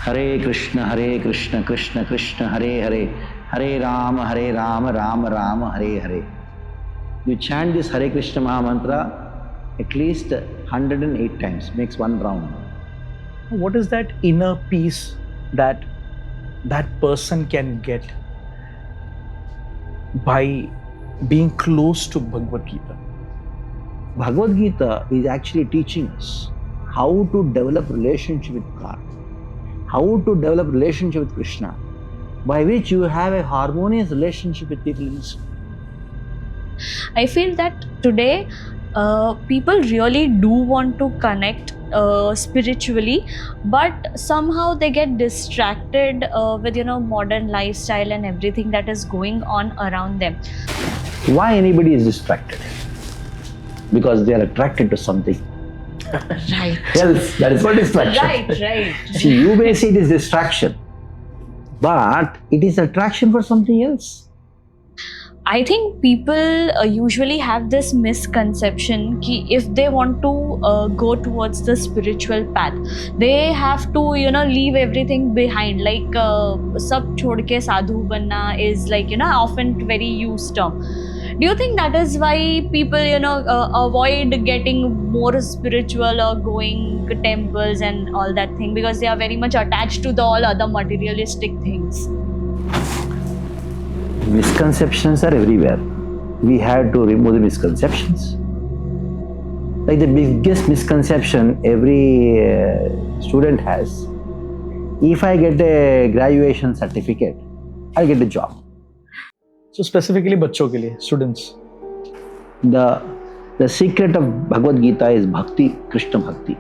Hare Krishna, Krishna Krishna, Hare Hare, Hare Rama, Rama Rama, Hare Hare. You chant this Hare Krishna Maha Mantra at least 108 times, makes one round. What is that inner peace that that person can get by being close to Bhagavad Gita? Bhagavad Gita is actually teaching us how to develop relationship with God, how to develop relationship with Krishna, by which you have a harmonious relationship with people in this. I feel that today people really do want to connect spiritually, but somehow they get distracted with modern lifestyle and everything that is going on around them. Why anybody is distracted? Because they are attracted to something Right. else. That is called distraction. Right. See, you may see it as distraction, but it is attraction for something else. I think people usually have this misconception कि if they want to go towards the spiritual path, they have to leave everything behind. Like सब छोड़ के साधु बनना is like often very used term. Do you think that is why people avoid getting more spiritual or going to temples and all that thing, because they are very much attached to the all other materialistic things? Misconceptions are everywhere. We have to remove the misconceptions. Like the biggest misconception every student has, if I get a graduation certificate, I'll get a job. So specifically बच्चों के लिए, students. The secret of Bhagavad Gita is Bhakti, Krishna Bhakti.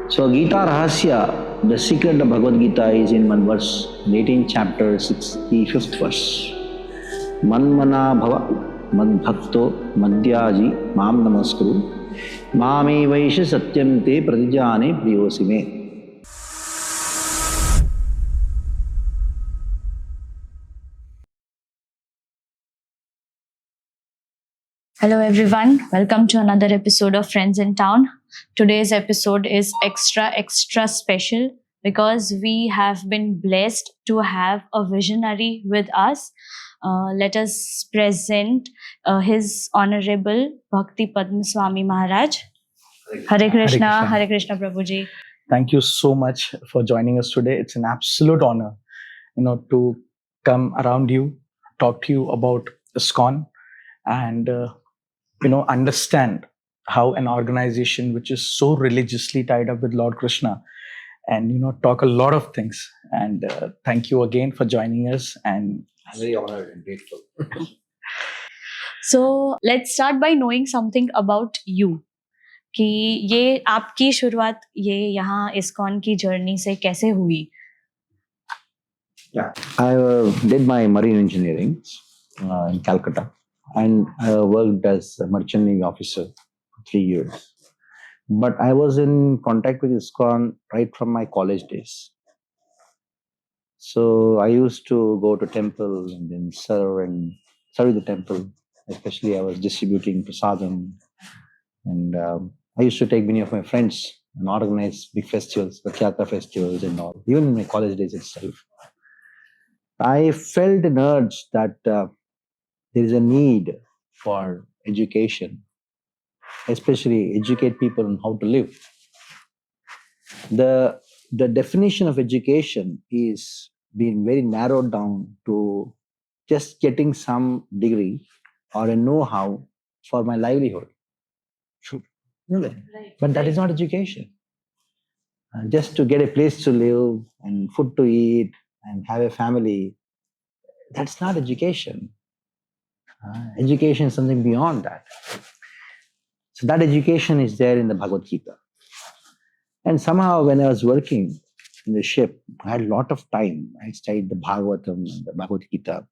So Gita Rahasya, the secret of Bhagavad Gita is in one verse, 18th chapter, 65th verse. Manmana bhava mad bhakto madhyaji mam namaskuru mame vaisha satyam te pratijane priyosime. Hello everyone, welcome to another episode of Friends in Town. Today's episode is extra special because we have been blessed to have a visionary with us. Let us present His Honorable Bhakti Padma Swami Maharaj. Hare Krishna, Hare Krishna Prabhuji. Thank you so much for joining us today. It's an absolute honor, to come around you, talk to you about iskon, and understand how an organization which is so religiously tied up with Lord Krishna, and talk a lot of things. And thank you again for joining us. And I'm very honored and grateful. So let's start by knowing something about you. कि ये आपकी शुरुआत ये यहाँ ISKCON की journey से कैसे हुई? Yeah, I did my marine engineering in Calcutta, and I worked as a merchant navy officer for 3 years. But I was in contact with iskon right from my college days. So I used to go to temple and then serve the temple. Especially I was distributing prasadam, and I used to take many of my friends and organize big festivals, Vakyatra festivals and all, even in my college days itself. I felt an urge that there is a need for education, especially educate people on how to live. The definition of education is being very narrowed down to just getting some degree or a know-how for my livelihood. Really? Right. But that is not education. Just to get a place to live and food to eat and have a family, that's not education. Education is something beyond that. So that education is there in the Bhagavad Gita. And somehow when I was working in the ship, I had a lot of time. I studied the Bhagavatam and the Bhagavad Gita.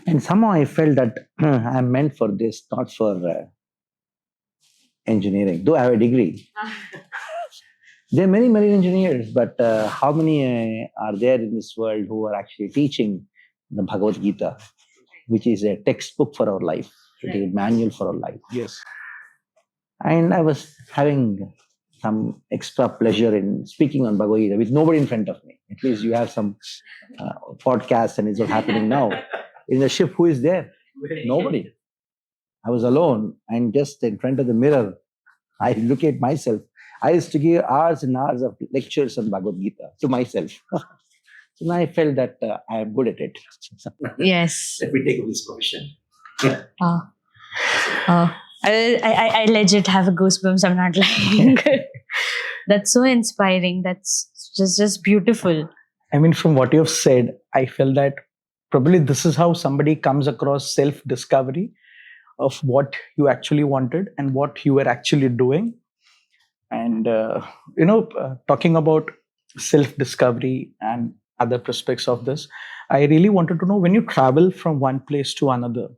And somehow I felt that I'm meant for this, not for engineering, though I have a degree. There are many engineers, but how many are there in this world who are actually teaching the Bhagavad Gita, which is a textbook for our life, it is a manual for our life. yes, And I was having some extra pleasure in speaking on Bhagavad Gita with nobody in front of me. At least you have some podcast and it's all happening now. In the ship, who is there? Nobody. I was alone and just in front of the mirror, I look at myself. I used to give hours and hours of lectures on Bhagavad Gita to myself. So now I felt that I am good at it. Yes. Let me take up this profession. I legit have a goosebumps. I'm not lying. That's so inspiring. That's just beautiful. I mean, from what you've said, I felt that probably this is how somebody comes across self-discovery of what you actually wanted and what you were actually doing. And, talking about self-discovery and other prospects of this, I really wanted to know, when you travel from one place to another,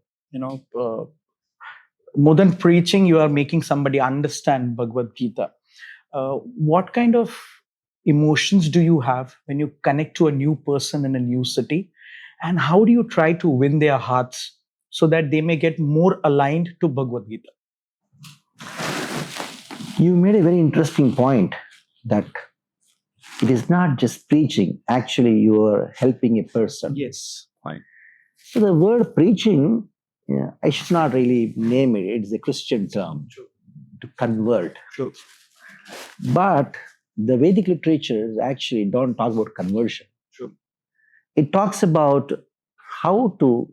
more than preaching, you are making somebody understand Bhagavad Gita. What kind of emotions do you have when you connect to a new person in a new city? And how do you try to win their hearts so that they may get more aligned to Bhagavad Gita? You made a very interesting point that it is not just preaching. Actually, you are helping a person. Yes. Fine. So the word preaching, I should not really name it. It's a Christian term. True. To convert. True. But the Vedic literatures actually don't talk about conversion. True. It talks about how to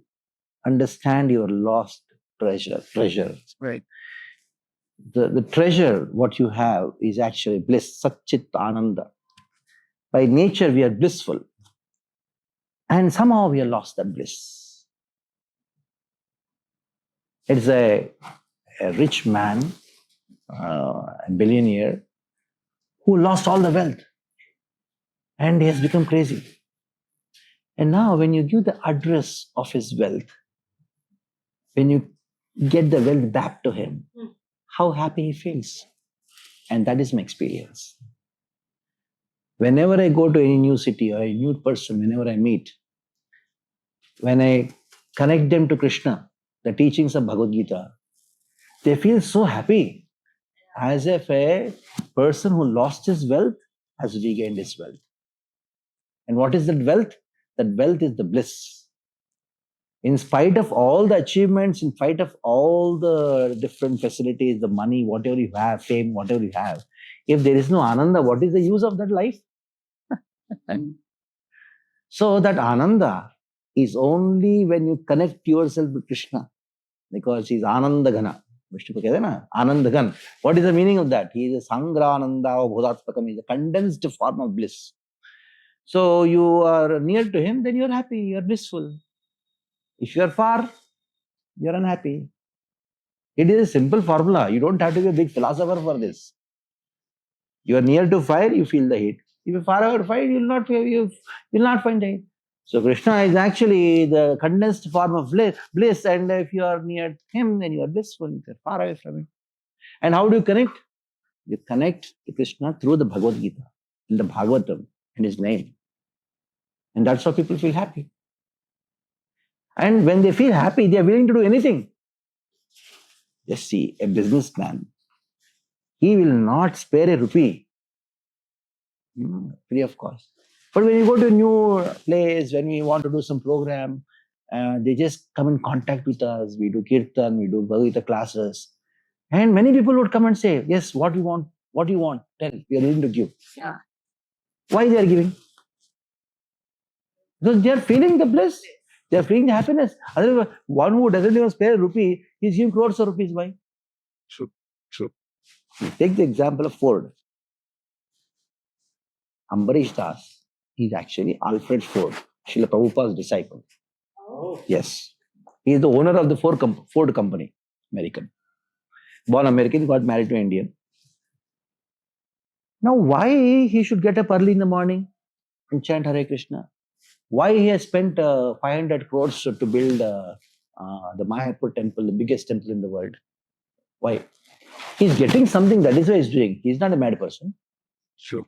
understand your lost treasure. Right. The treasure, what you have, is actually bliss, Satchit Ananda. By nature, we are blissful. And somehow we have lost that bliss. It's a rich man, a billionaire, who lost all the wealth. And he has become crazy. And now when you give the address of his wealth, when you get the wealth back to him, how happy he feels. And that is my experience. Whenever I go to any new city or a new person, whenever I meet, when I connect them to Krishna, the teachings of Bhagavad Gita, they feel so happy, as if a person who lost his wealth has regained his wealth. And what is that wealth? That wealth is the bliss. In spite of all the achievements, in spite of all the different facilities, the money, whatever you have, fame, whatever you have, if there is no Ananda, what is the use of that life? So that Ananda is only when you connect yourself with Krishna, because he's Ananda Gana. Vishnu ko kehte na, Ananda Gan. What is the meaning of that? He is a Sangrananda or Bodhatmakam, is a condensed form of bliss. So you are near to him, then you are happy, you are blissful. If you are far, you are unhappy. It is a simple formula. You don't have to be a big philosopher for this. You are near to fire, you feel the heat. If you are far away from fire, you will not find the heat. So Krishna is actually the condensed form of bliss, and if you are near him, then you are blissful. If you are far away from him. And how do you connect? You connect to Krishna through the Bhagavad Gita, in the Bhagavatam, in his name. And that's how people feel happy. And when they feel happy, they are willing to do anything. Just see, a businessman, he will not spare a rupee, free of cost. But when you go to a new place, when we want to do some program, they just come in contact with us. We do kirtan, we do Bhagavad Gita classes. And many people would come and say, yes, what do you want? What do you want? Tell, we are willing to give. Yeah. Why they are giving? Because they are feeling the bliss. They are feeling the happiness. Otherwise, one who doesn't even spare a rupee, he's giving crores of rupees. Why? True. Take the example of Ford. Ambarish Das is actually Alfred Ford, Srila Prabhupada's disciple. Oh. Yes. He is the owner of the Ford company, American. Born American, got married to Indian. Now, why he should get up early in the morning and chant Hare Krishna? Why he has spent 500 crores to build the Mayapur temple, the biggest temple in the world? Why? He's getting something, that is why he's doing. He's not a mad person. Sure.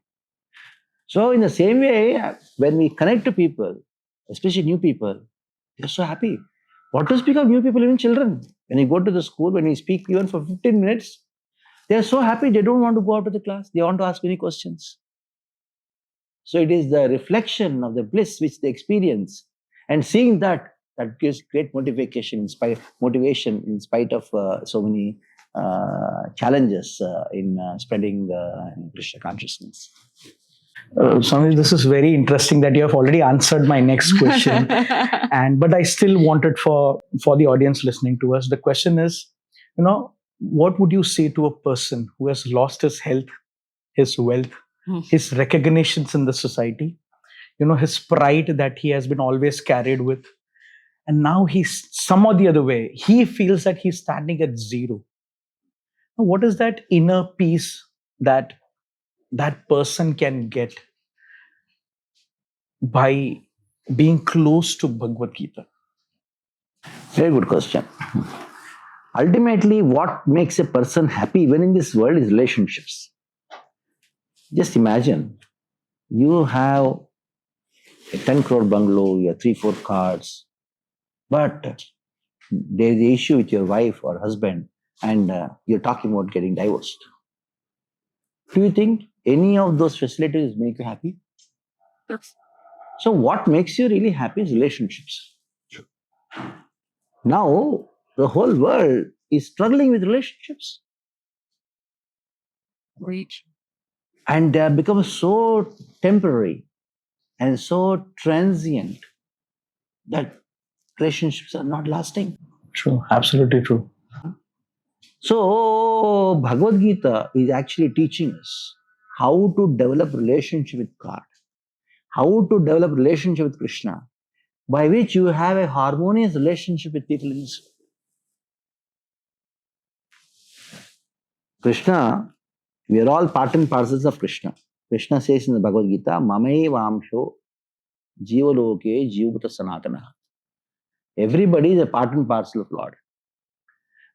So in the same way, when we connect to people, especially new people, they're so happy. What to speak of new people, even children? When you go to the school, when you speak even for 15 minutes, They are so happy, they don't want to go out of the class. They want to ask many questions. So it is the reflection of the bliss which they experience, and seeing that gives great motivation in spite of so many challenges in spreading Krishna consciousness. Swami, this is very interesting that you have already answered my next question, but I still wanted for the audience listening to us. The question is, what would you say to a person who has lost his health, his wealth, his recognitions in the society, his pride that he has been always carried with, and now he's somehow the other way. He feels that he's standing at zero. What is that inner peace that that person can get by being close to Bhagavad Gita? Very good question. Ultimately, what makes a person happy even in this world is relationships. Just imagine, you have a 10 crore bungalow, you have 3-4 cars, but there is an issue with your wife or husband, and you're talking about getting divorced. Do you think any of those facilities make you happy? Yes. So what makes you really happy is relationships. Sure. Now, the whole world is struggling with relationships. Reach. And they have become so temporary and so transient that relationships are not lasting. True, absolutely true. So, Bhagavad Gita is actually teaching us how to develop relationship with God, how to develop relationship with Krishna, by which you have a harmonious relationship with people in this world. Krishna, we are all part and parcels of Krishna. Krishna says in the Bhagavad Gita, Mamai Vamsho Jivaloke Jivata Sanatana. Everybody is a part and parcel of Lord.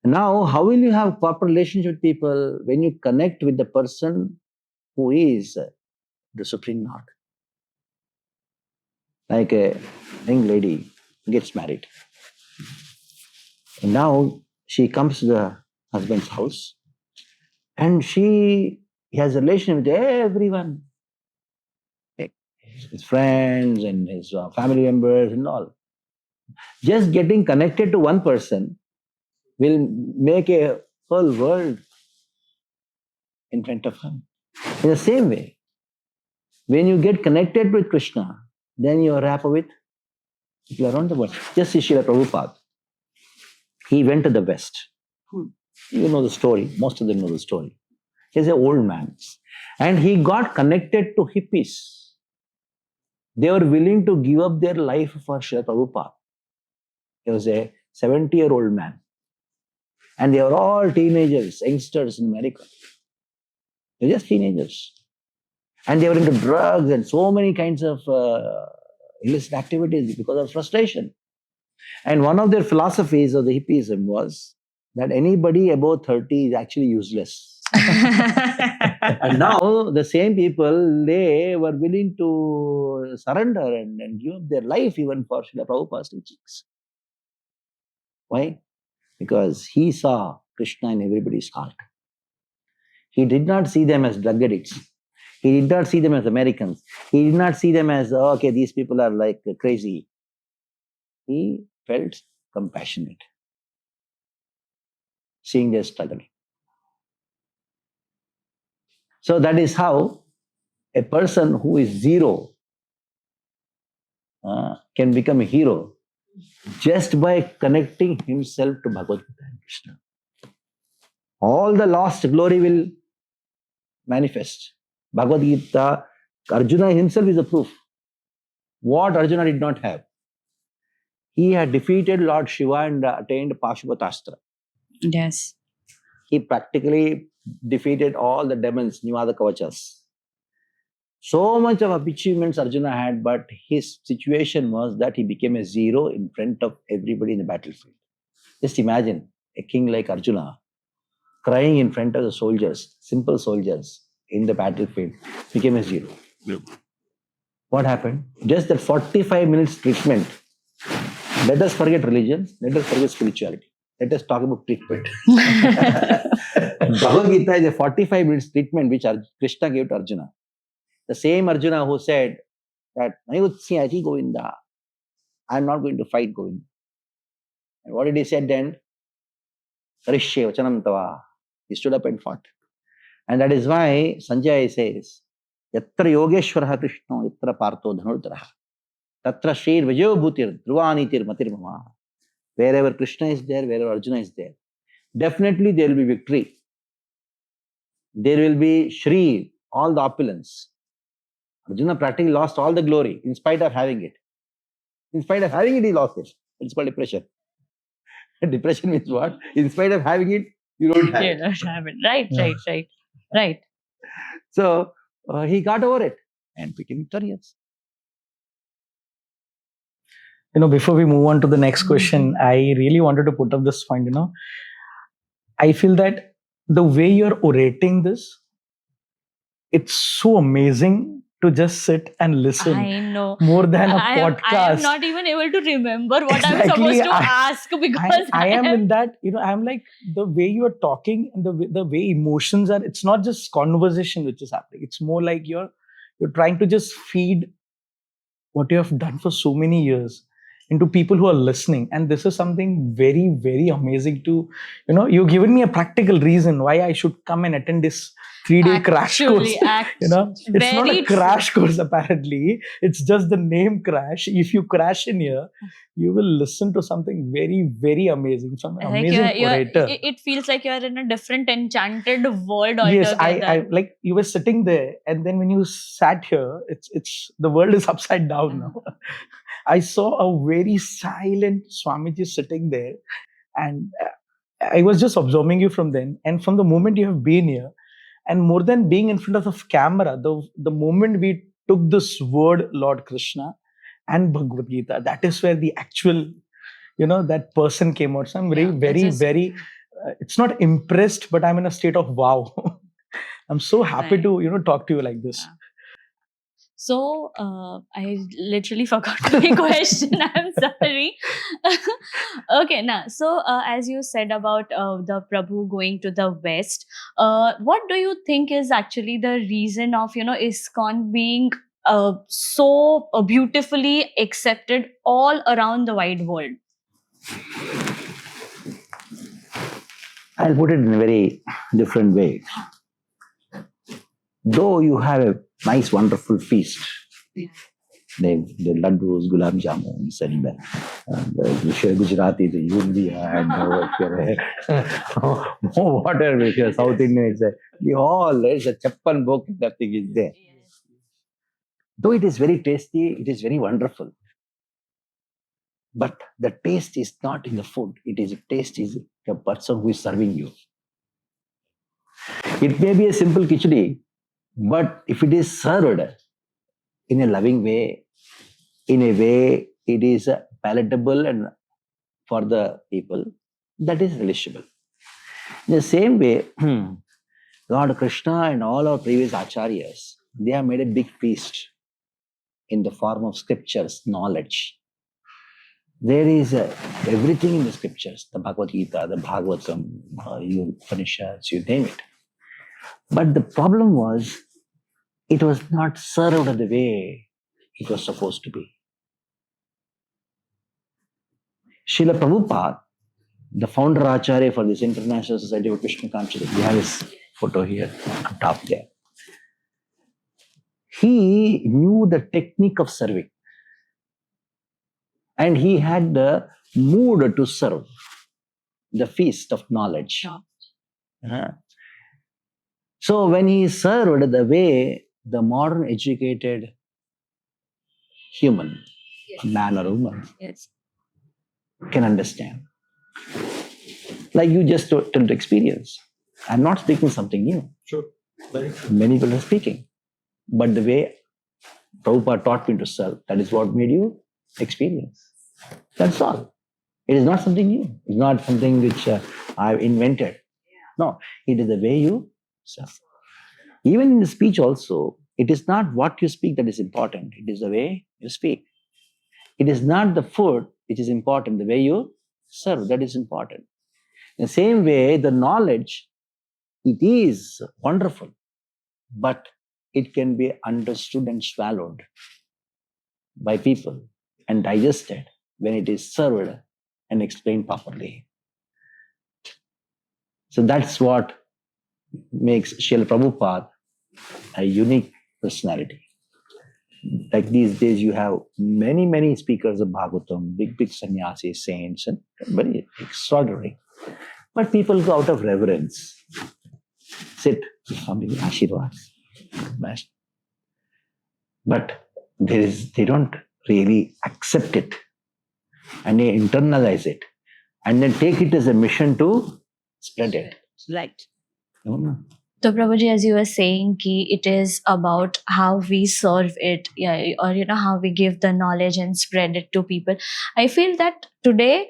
Now, how will you have proper relationship with people when you connect with the person who is the Supreme Lord? Like a young lady gets married. And now she comes to the husband's house and she has a relation with everyone. His friends and his family members and all. Just getting connected to one person will make a whole world in front of him. In the same way, when you get connected with Krishna, then you are happy with people around the world. Just see Srila Prabhupada. He went to the West. You know the story. Most of them know the story. He's an old man. And he got connected to hippies. They were willing to give up their life for Srila Prabhupada. He was a 70-year-old man. And they were all teenagers, youngsters in America. They were just teenagers. And they were into drugs and so many kinds of illicit activities because of frustration. And one of their philosophies of the hippism was that anybody above 30 is actually useless. And now the same people, they were willing to surrender and give up their life even for Srila Prabhupada's teachings. Why? Because he saw Krishna in everybody's heart. He did not see them as drug addicts. He did not see them as Americans. He did not see them as, okay, these people are like crazy. He felt compassionate, seeing their struggle. So that is how a person who is zero can become a hero just by connecting himself to Bhagavad Gita and Krishna. All the lost glory will manifest. Bhagavad Gita, Arjuna himself is a proof. What Arjuna did not have. He had defeated Lord Shiva and attained Pashupatastra. Yes. He practically defeated all the demons, Nivada Kavachas. So much of achievements Arjuna had, but his situation was that he became a zero in front of everybody in the battlefield. Just imagine a king like Arjuna crying in front of the soldiers, simple soldiers in the battlefield, became a zero. Yep. What happened? Just that 45 minutes treatment. Let us forget religion, let us forget spirituality. Let us talk about treatment. Bhagavad Gita is a 45 minutes treatment which Krishna gave to Arjuna. The same Arjuna who said that, Nayutsya Govinda, I am not going to fight Govinda. And what did he say then? Karishye vachanam tava. He stood up and fought. And that is why Sanjay says, Yatra Yogeshwaraha Krishna, Yatra Partho Dhanurdaraha. Tatra Shrir Vijayo Bhutir, Dhruvanitir Matir Mama. Wherever Krishna is there, wherever Arjuna is there, definitely there will be victory. There will be Shri, all the opulence. Arjuna practically lost all the glory in spite of having it. In spite of having it, he lost it. It's called depression. Depression means what? In spite of having it, you don't have it. Right. So he got over it and became victorious. Before we move on to the next question, I really wanted to put up this point. I feel that the way you're orating this, it's so amazing to just sit and listen. I know. More than a podcast. I am not even able to remember what I'm supposed to ask because I am in that, I'm like, the way you're talking and the way emotions are, it's not just conversation which is happening. It's more like you're trying to just feed what you have done for so many years into people who are listening. And this is something very, very amazing to, you've given me a practical reason why I should come and attend this 3-day crash course. It's not a crash course apparently. It's just the name crash. If you crash in here, you will listen to something very, very amazing. Some amazing orator. It feels like you're in a different enchanted world altogether. Yes, I like you were sitting there, and then when you sat here, it's the world is upside down now. I saw a very silent Swamiji sitting there, and I was just observing you from then. And from the moment you have been here, and more than being in front of the camera, the moment we took this word, Lord Krishna and Bhagavad Gita, that is where the actual, that person came out. So I'm very, it's not impressed, but I'm in a state of wow. I'm so happy to, talk to you like this. Yeah. So, I literally forgot my question. I'm sorry. Okay, now, so as you said about the Prabhu going to the West, what do you think is actually the reason of, ISKCON being so beautifully accepted all around the wide world? I'll put it in a very different way. Though you have a nice, wonderful feast, the laddus, gulab jamuns, and if you're Gujarati, the yundia, and whatever, if you're South Indian, there's a chappan book, that thing is there. Though it is very tasty, it is very wonderful. But the taste is not in the food. Taste is the person who is serving you. It may be a simple khichdi, but if it is served in a loving way, in a way it is palatable and for the people, that is relishable. In the same way, Lord Krishna and all our previous acharyas, they have made a big feast in the form of scriptures, knowledge. There is everything in the scriptures, the Bhagavad Gita, the Bhagavatam, you Upanishads, you name it. But the problem was, it was not served the way it was supposed to be. Srila Prabhupada, the founder Acharya for this International Society of Krishna Consciousness, we have his photo here on top there. He knew the technique of serving. And he had the mood to serve the feast of knowledge. So when he served the way the modern educated human, a man or a woman, can understand. Like you just told experience. I'm not speaking something new. Sure. Many people are speaking. But the way Prabhupada taught me to serve, that is what made you experience. That's all. It is not something new. It's not something which I've invented. No, it is the way you serve. Even in the speech also, it is not what you speak that is important. It is the way you speak. It is not the food which is important. The way you serve, that is important. In the same way, the knowledge, it is wonderful, but it can be understood and swallowed by people and digested when it is served and explained properly. So that's what makes Srila Prabhupada a unique personality. Like these days, you have many, many speakers of Bhagavatam, big sannyasis, saints, and very extraordinary. But people go out of reverence. Sit, Swami, Ashirwad. But they don't really accept it and they internalize it and then take it as a mission to spread it. Right. No. So Prabhuji, as you were saying, ki it is about how we serve it, yeah, or how we give the knowledge and spread it to people. I feel that today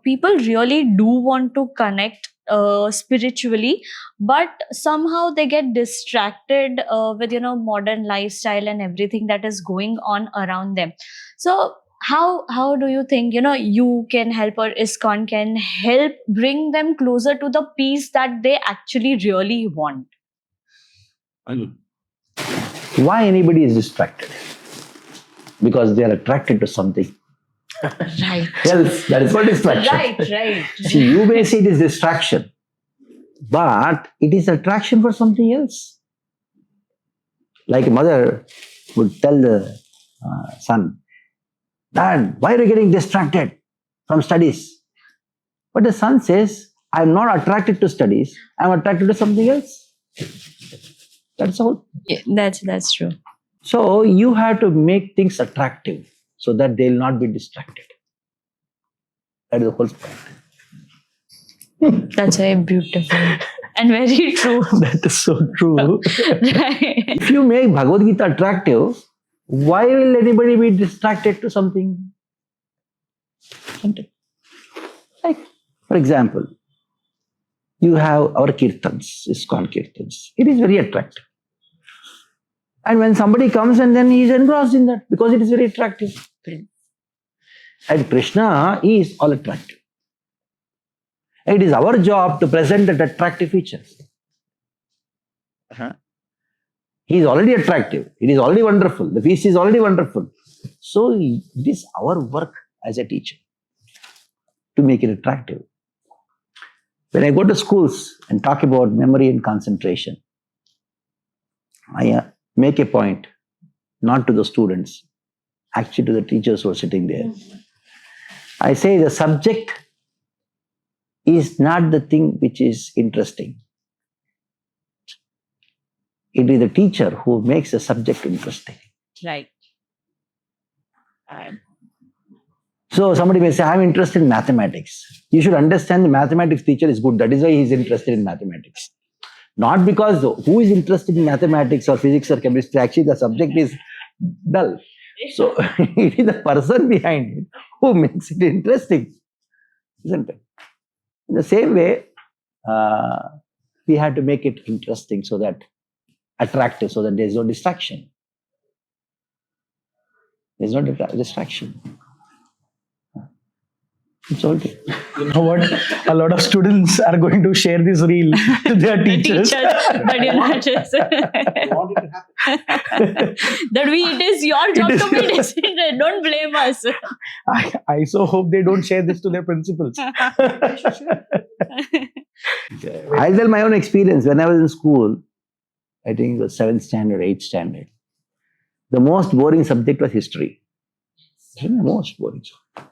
people really do want to connect spiritually, but somehow they get distracted with modern lifestyle and everything that is going on around them. So how do you think you can help, or ISKCON can help bring them closer to the peace that they actually really want? Why anybody is distracted? Because they are attracted to something Right. else. That is called distraction. Right. See, you may see it as distraction, but it is attraction for something else. Like a mother would tell the son, Dad, why are you getting distracted from studies? But the son says, I'm not attracted to studies, I'm attracted to something else. That's all. Yeah, that's true. So you have to make things attractive so that they'll not be distracted. That is the whole point. That's very beautiful and very true. That is so true. Right. If you make Bhagavad Gita attractive, why will anybody be distracted to something? Like, for example, you have our kirtans, iskon kirtans. It is very attractive. And when somebody comes and then he is engrossed in that because it is very attractive thing. And Krishna is all attractive. It is our job to present that attractive features. He is already attractive. It is already wonderful. The feast is already wonderful. So it is our work as a teacher to make it attractive. When I go to schools and talk about memory and concentration, I make a point, not to the students, actually to the teachers who are sitting there. I say the subject is not the thing which is interesting. It is the teacher who makes the subject interesting. Right. So somebody may say, I'm interested in mathematics. You should understand the mathematics teacher is good. That is why he is interested in mathematics. Not because who is interested in mathematics or physics or chemistry, actually the subject is dull. So it is the person behind it who makes it interesting, isn't it? In the same way, we have to make it interesting so that attractive, so that there is no distraction. There is no distraction. It's all good. You know what? A lot of students are going to share this reel to their teachers. But you're not just. It is your job to be decision. Don't blame us. I so hope they don't share this to their principals. I'll tell my own experience. When I was in school, I think it was 7th standard, 8th standard. The most boring subject was history. The most boring subject.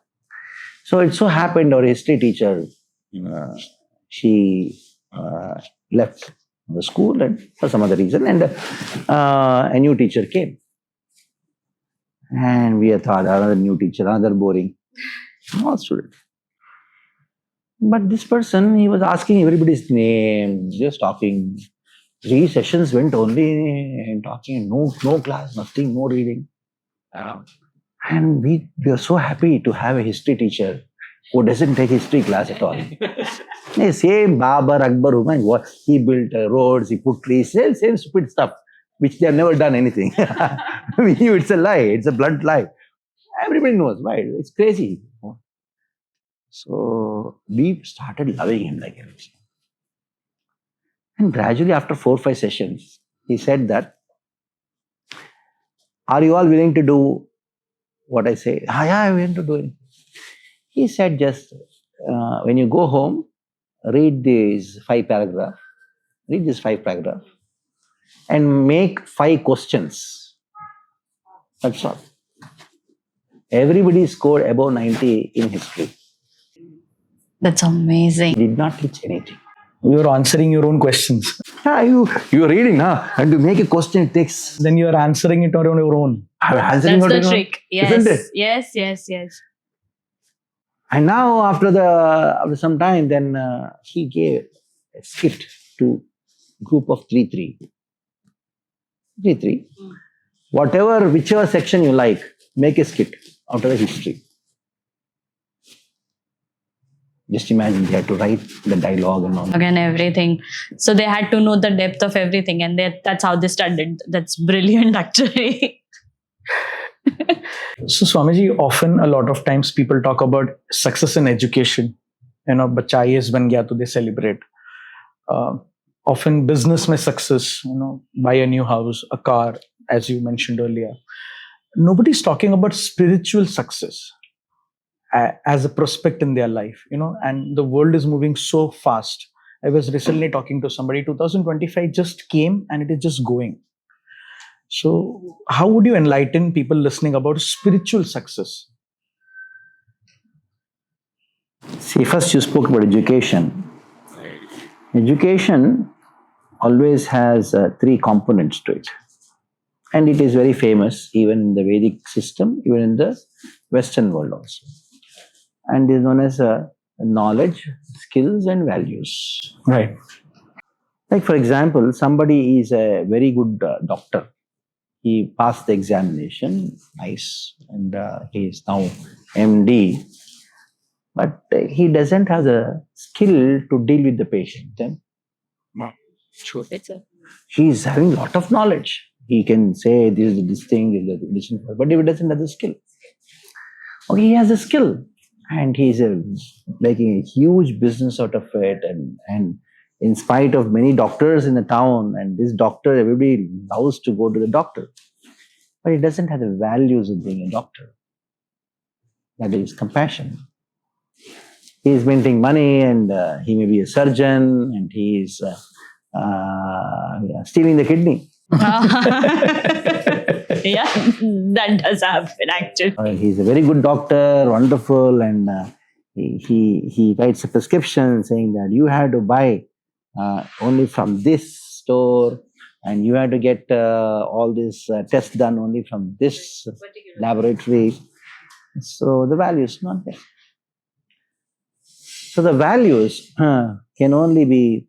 So it so happened our history teacher, she left the school and for some other reason, and a new teacher came. And we thought, another new teacher, another boring, small student. But this person, he was asking everybody's name, just talking. 3 sessions went only talking, no class, nothing, no reading. And we are so happy to have a history teacher who doesn't take history class at all. The same Babar, Akbar, what he built roads, he put trees, same stupid stuff, which they have never done anything. We knew it's a lie, it's a blunt lie. Everybody knows, right? It's crazy. So we started loving him like everything. And gradually, after 4 or 5 sessions, he said that, are you all willing to do what I say? Ah, yeah, I'm willing to do it. He said, just when you go home, read these 5 paragraphs, and make 5 questions. That's all. Everybody scored above 90 in history. That's amazing. He did not teach anything. You are answering your own questions. Yeah, you're reading, huh? And to make a question, it takes. Then you are answering it on your own. I'm answering That's on the my own. trick. Yes. Isn't it? Yes. And now, after some time, then he gave a skit to group of 3-3. Whichever section you like, make a skit out of the history. Just imagine they had to write the dialogue and all. Again, everything. So they had to know the depth of everything, and that's how they started. That's brilliant, actually. So Swamiji, often a lot of times people talk about success in education. Bacha IAS ban gaya, so they celebrate. Often business mein success, buy a new house, a car, as you mentioned earlier. Nobody's talking about spiritual success as a prospect in their life, and the world is moving so fast. I was recently talking to somebody, 2025 just came and it is just going. So how would you enlighten people listening about spiritual success? See, first you spoke about education. Education always has 3 components to it. And it is very famous even in the Vedic system, even in the Western world also. And is known as knowledge, skills and values. Right. Like for example, somebody is a very good doctor. He passed the examination, nice, and he is now MD. But he doesn't have the skill to deal with the patient. Then, Sure. he's having a lot of knowledge. He can say this thing, but if he doesn't have the skill. Okay, he has a skill, and he's making a huge business out of it, and in spite of many doctors in the town, and this doctor, everybody loves to go to the doctor. But he doesn't have the values of being a doctor. That is compassion. He is minting money, and he may be a surgeon, and he is stealing the kidney. Yeah, that does happen, actually. He's a very good doctor, wonderful, and he writes a prescription saying that you have to buy only from this store, and you have to get all this tests done only from this laboratory. So the value is not there. So the values can only be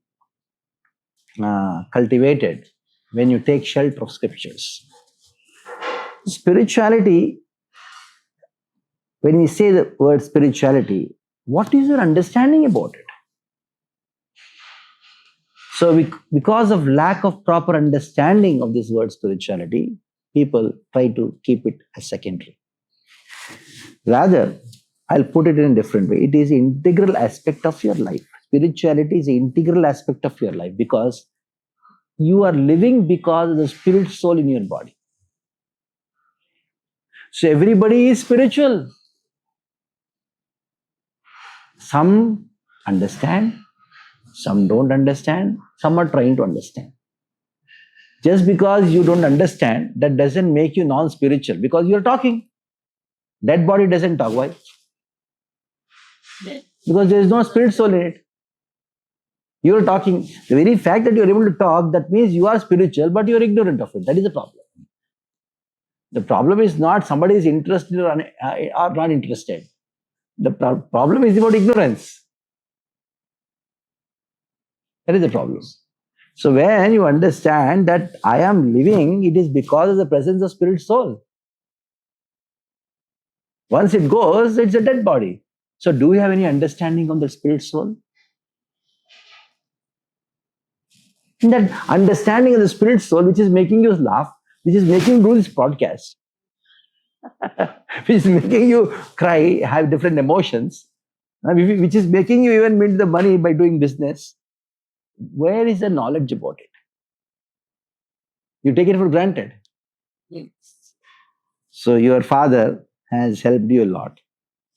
cultivated when you take shelter of scriptures. Spirituality, when we say the word spirituality, what is your understanding about it? So because of lack of proper understanding of this word spirituality, people try to keep it as secondary. Rather, I'll put it in a different way. It is an integral aspect of your life. Spirituality is an integral aspect of your life because you are living because of the spirit soul in your body. So everybody is spiritual. Some understand, some don't understand, some are trying to understand. Just because you don't understand, that doesn't make you non-spiritual because you're talking. Dead body doesn't talk. Why? Because there is no spirit soul in it. You are talking. The very fact that you are able to talk, that means you are spiritual, but you are ignorant of it. That is the problem. The problem is not somebody is interested or not interested. The problem is about ignorance. That is the problem. So when you understand that I am living, it is because of the presence of spirit soul. Once it goes, it's a dead body. So do you have any understanding of the spirit soul? And that understanding of the spirit soul, which is making you laugh, which is making you do this podcast, which is making you cry, have different emotions, which is making you even mint the money by doing business, where is the knowledge about it? You take it for granted. So your father has helped you a lot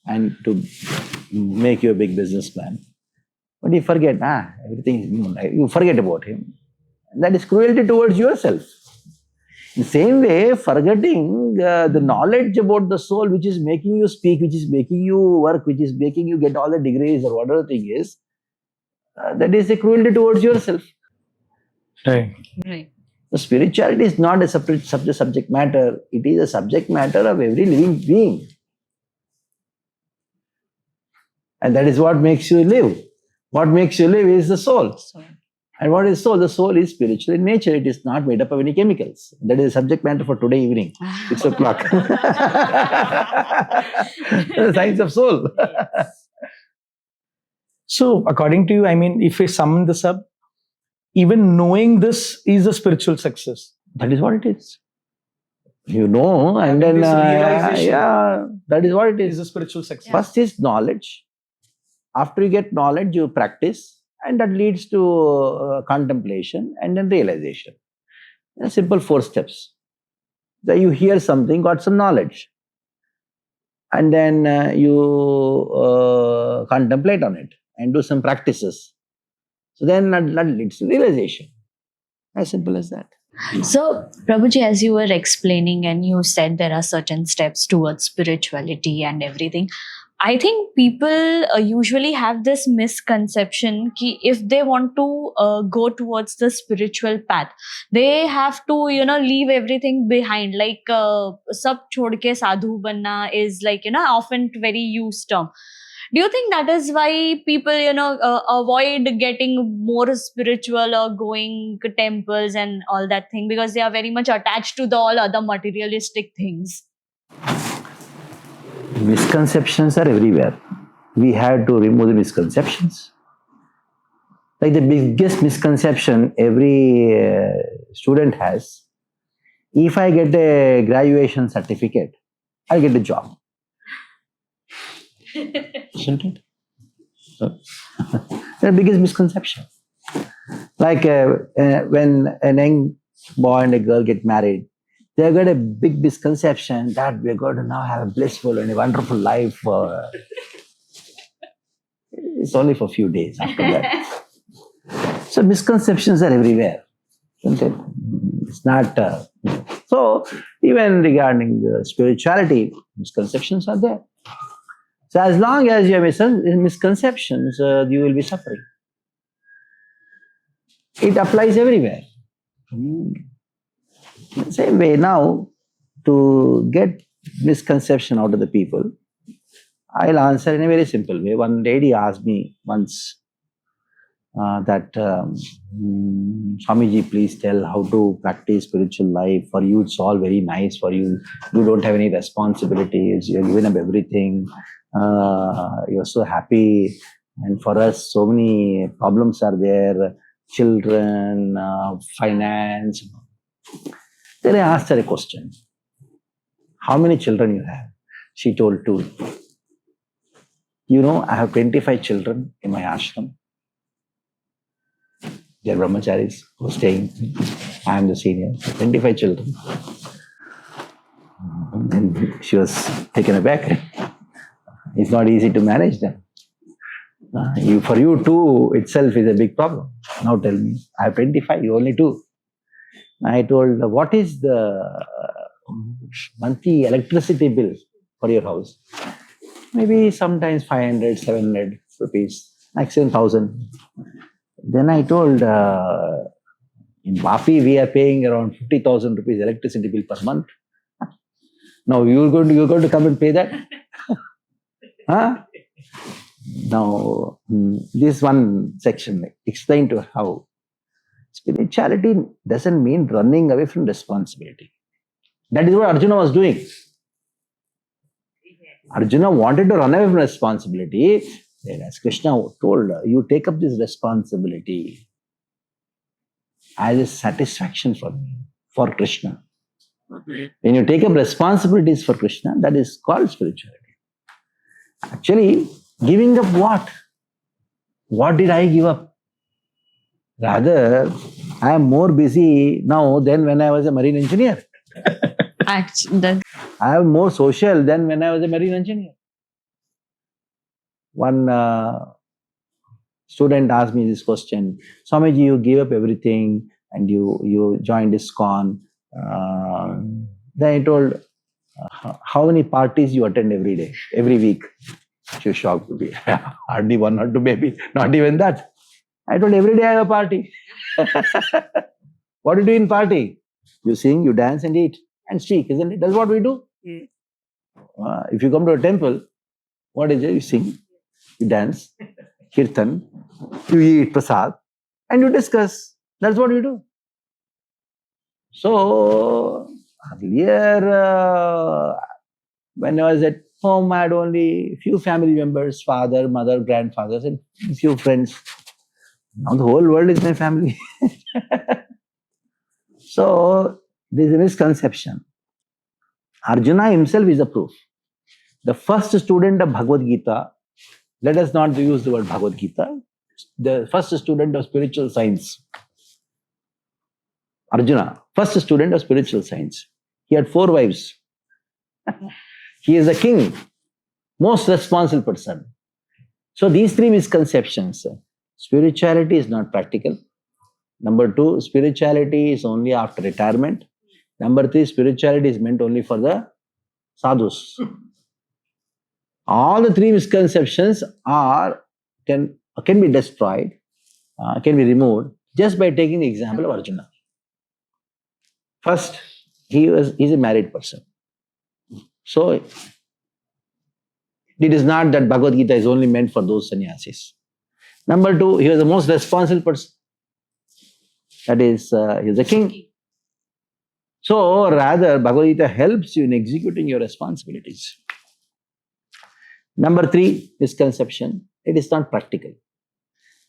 and to make you a big businessman. But you forget, everything, you forget about him. That is cruelty towards yourself. In the same way, forgetting the knowledge about the soul which is making you speak, which is making you work, which is making you get all the degrees or whatever the thing is, that is a cruelty towards yourself. Right. Right. The spirituality is not a separate subject matter. It is a subject matter of every living being. And that is what makes you live. What makes you live is the soul. And what is soul? The soul is spiritual in nature. It is not made up of any chemicals. That is a subject matter for today evening, 6 o'clock. The science of soul. So, according to you, I mean, if we sum this up, even knowing this is a spiritual success. That is what it is. You know, and then, this realization that is what it is is. a spiritual success. First is knowledge. After you get knowledge, you practice. And that leads to contemplation and then realization. A simple 4 steps. That you hear something, got some knowledge. And then you contemplate on it and do some practices. So then that leads to realization. As simple as that. So, Prabhuji, as you were explaining and you said there are certain steps towards spirituality and everything, I think people usually have this misconception ki if they want to go towards the spiritual path, they have to, leave everything behind. Like, sab chhod ke sadhu banna is like, often very used term. Do you think that is why people, avoid getting more spiritual or going to temples and all that thing, because they are very much attached to the all other materialistic things? Misconceptions are everywhere. We have to remove the misconceptions. Like the biggest misconception every student has, if I get a graduation certificate, I'll get a job. Isn't it? The biggest misconception. Like when a young boy and a girl get married, they've got a big misconception that we're going to now have a blissful and a wonderful life. It's only for a few days after that. So misconceptions are everywhere. Isn't it? It's not... So even regarding the spirituality, misconceptions are there. So as long as you have misconceptions, you will be suffering. It applies everywhere. Same way now, to get misconception out of the people, I'll answer in a very simple way. One lady asked me once that, Swamiji, please tell how to practice spiritual life. For you, it's all very nice. For you, you don't have any responsibilities. You're given up everything. You're so happy. And for us, so many problems are there. Children, finance. Then I asked her a question. How many children you have? She told 2. I have 25 children in my ashram. They are brahmacharis who are staying. I am the senior. 25 children. And she was taken aback. It's not easy to manage them. For you, 2 itself is a big problem. Now tell me, I have 25, you only 2. I told, what is the monthly electricity bill for your house? Maybe sometimes 500, 700 rupees, maximum 1,000. Then I told, in Vapi we are paying around 50,000 rupees electricity bill per month. Now you're going to come and pay that? Huh? Now, this one section explained to how spirituality doesn't mean running away from responsibility. That is what Arjuna was doing. Arjuna wanted to run away from responsibility. Then as Krishna told, you take up this responsibility as a satisfaction for me, for Krishna. When you take up responsibilities for Krishna, that is called spirituality. Actually, Giving up what? What did I give up? Rather, I am more busy now than when I was a marine engineer. Actually, I am more social than when I was a marine engineer. One student asked me this question, Swamiji, you gave up everything and you joined iskon. Then I told, how many parties you attend every day, every week? She was shocked to be, hardly one or two, maybe, not even that. I told, every day I have a party. What do you do in party? You sing, you dance and eat and speak, isn't it? That's what we do. If you come to a temple, what is it? You sing, you dance, kirtan, you eat prasad, and you discuss. That's what you do. So, earlier, when I was at home, I had only a few family members, father, mother, grandfathers, and a few friends. Now the whole world is my family. So, there is a misconception. Arjuna himself is a proof. The first student of Bhagavad Gita, let us not use the word Bhagavad Gita, the first student of spiritual science. Arjuna, first student of spiritual science. He had 4 wives. He is a king, most responsible person. So these 3 misconceptions. Spirituality is not practical. Number 2, spirituality is only after retirement. Number 3, spirituality is meant only for the sadhus. All the 3 misconceptions can be destroyed, can be removed just by taking the example of Arjuna. First, he's a married person. So, it is not that Bhagavad Gita is only meant for those sannyasis. Number 2, he was the most responsible person. That is, he is a king. So, rather, Bhagavad Gita helps you in executing your responsibilities. Number 3, misconception. It is not practical.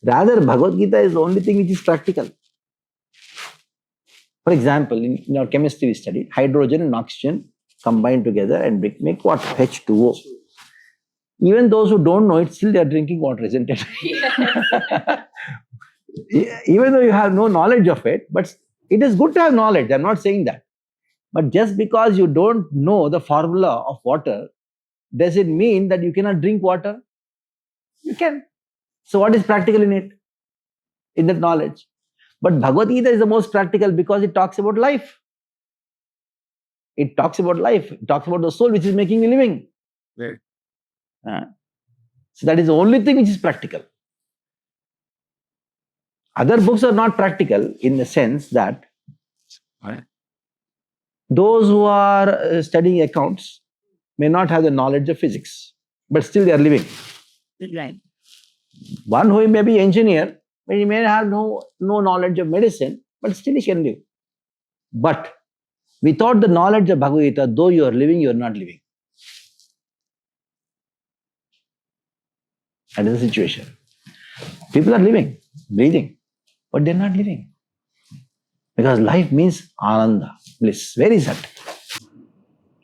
Rather, Bhagavad Gita is the only thing which is practical. For example, in our chemistry we studied, hydrogen and oxygen combine together and make what? H2O. Even those who don't know it, still they are drinking water, isn't it? Even though you have no knowledge of it, but it is good to have knowledge. I'm not saying that. But just because you don't know the formula of water, does it mean that you cannot drink water? You can. So what is practical in it? In that knowledge. But Bhagavad Gita is the most practical because it talks about life. It talks about life. It talks about the soul which is making a living. Right. So that is the only thing which is practical. Other books are not practical in the sense that those who are studying accounts may not have the knowledge of physics, but still they are living. Right. One who may be engineer, but he may have no knowledge of medicine, but still he can live. But without the knowledge of Bhagavad Gita, though you are living, you are not living. That is the situation. People are living, breathing, but they are not living. Because life means ananda, bliss. Where is that?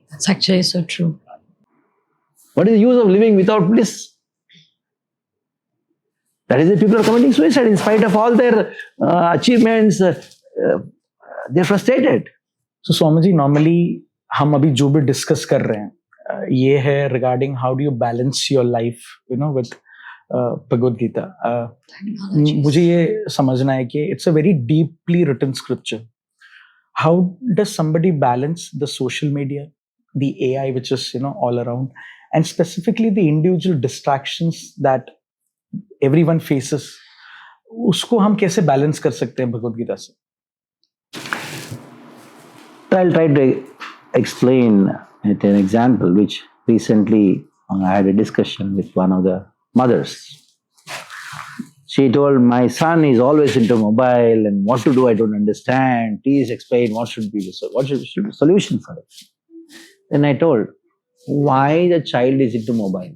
That's actually so true. What is the use of living without bliss? That is why people are committing suicide in spite of all their achievements. They're frustrated. So Swamiji, normally हम अभी जो भी discuss कर रहे हैं ये है regarding how do you balance your life, with Bhagavad Gita. मुझे ये समझना है कि it's a very deeply written scripture. How does somebody balance the social media, the AI which is all around, and specifically the individual distractions that everyone faces? उसको हम कैसे balance कर सकते हैं भगवद गीता से? I'll try to explain it an example which recently I had a discussion with one of the mothers. She told, my son is always into mobile and what to do I don't understand. Please explain what should be the solution for it. Then I told, why the child is into mobile?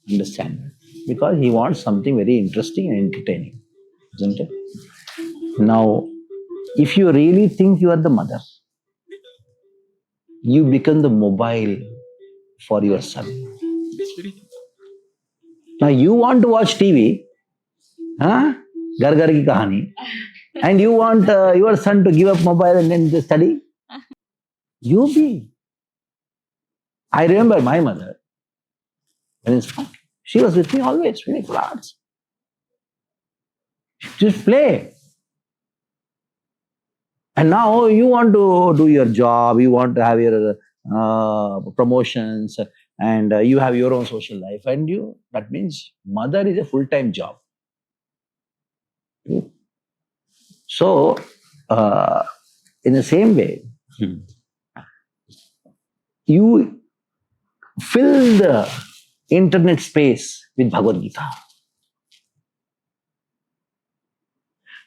Understand? Because he wants something very interesting and entertaining, isn't it? Now, if you really think you are the mother, you become the mobile for your son. Now you want to watch TV, huh? Gar Gar Ki Kahani, and you want your son to give up mobile and then just study? You be. I remember my mother, when in school, she was with me always, playing cards. Just play. And now you want to do your job, you want to have your promotions, and you have your own social life, and that means mother is a full-time job. So, in the same way, you fill the internet space with Bhagavad Gita.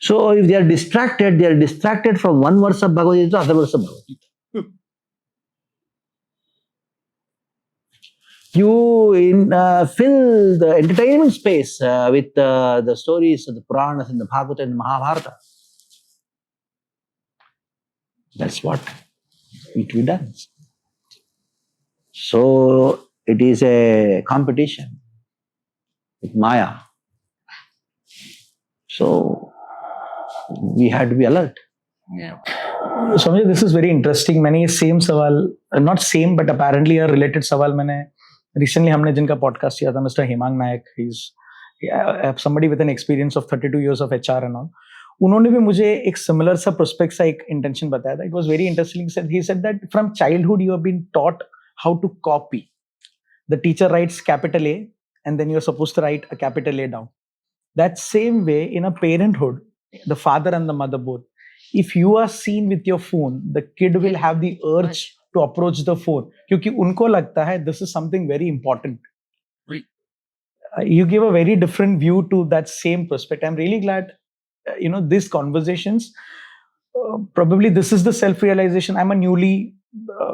So if they are distracted from one verse of Bhagavad Gita to other verse of Bhagavad Gita. You fill the entertainment space with the stories of the Puranas and the Bhagavata and the Mahabharata. That's what need to be done. So it is a competition with Maya. So we had to be alert. Yeah. Swamiji, this is very interesting. मैंने ये same सवाल, not same but apparently a related सवाल मैंने recently हमने जिनका podcast किया था, Mr. Hemang Nayak. He's somebody with an experience of 32 years of HR and all. उन्होंने भी मुझे एक similar सा prospect सा एक intention बताया था. It was very interesting. He said that from childhood you have been taught how to copy. The teacher writes capital A and then you're supposed to write a capital A down. That same way in a parenthood, the father and the mother both, if you are seen with your phone, the kid will have the urge to approach the phone क्योंकि उनको लगता है this is something very important. You give a very different view to that same perspective. I'm really glad, these conversations, probably this is the self-realization. I'm a newly,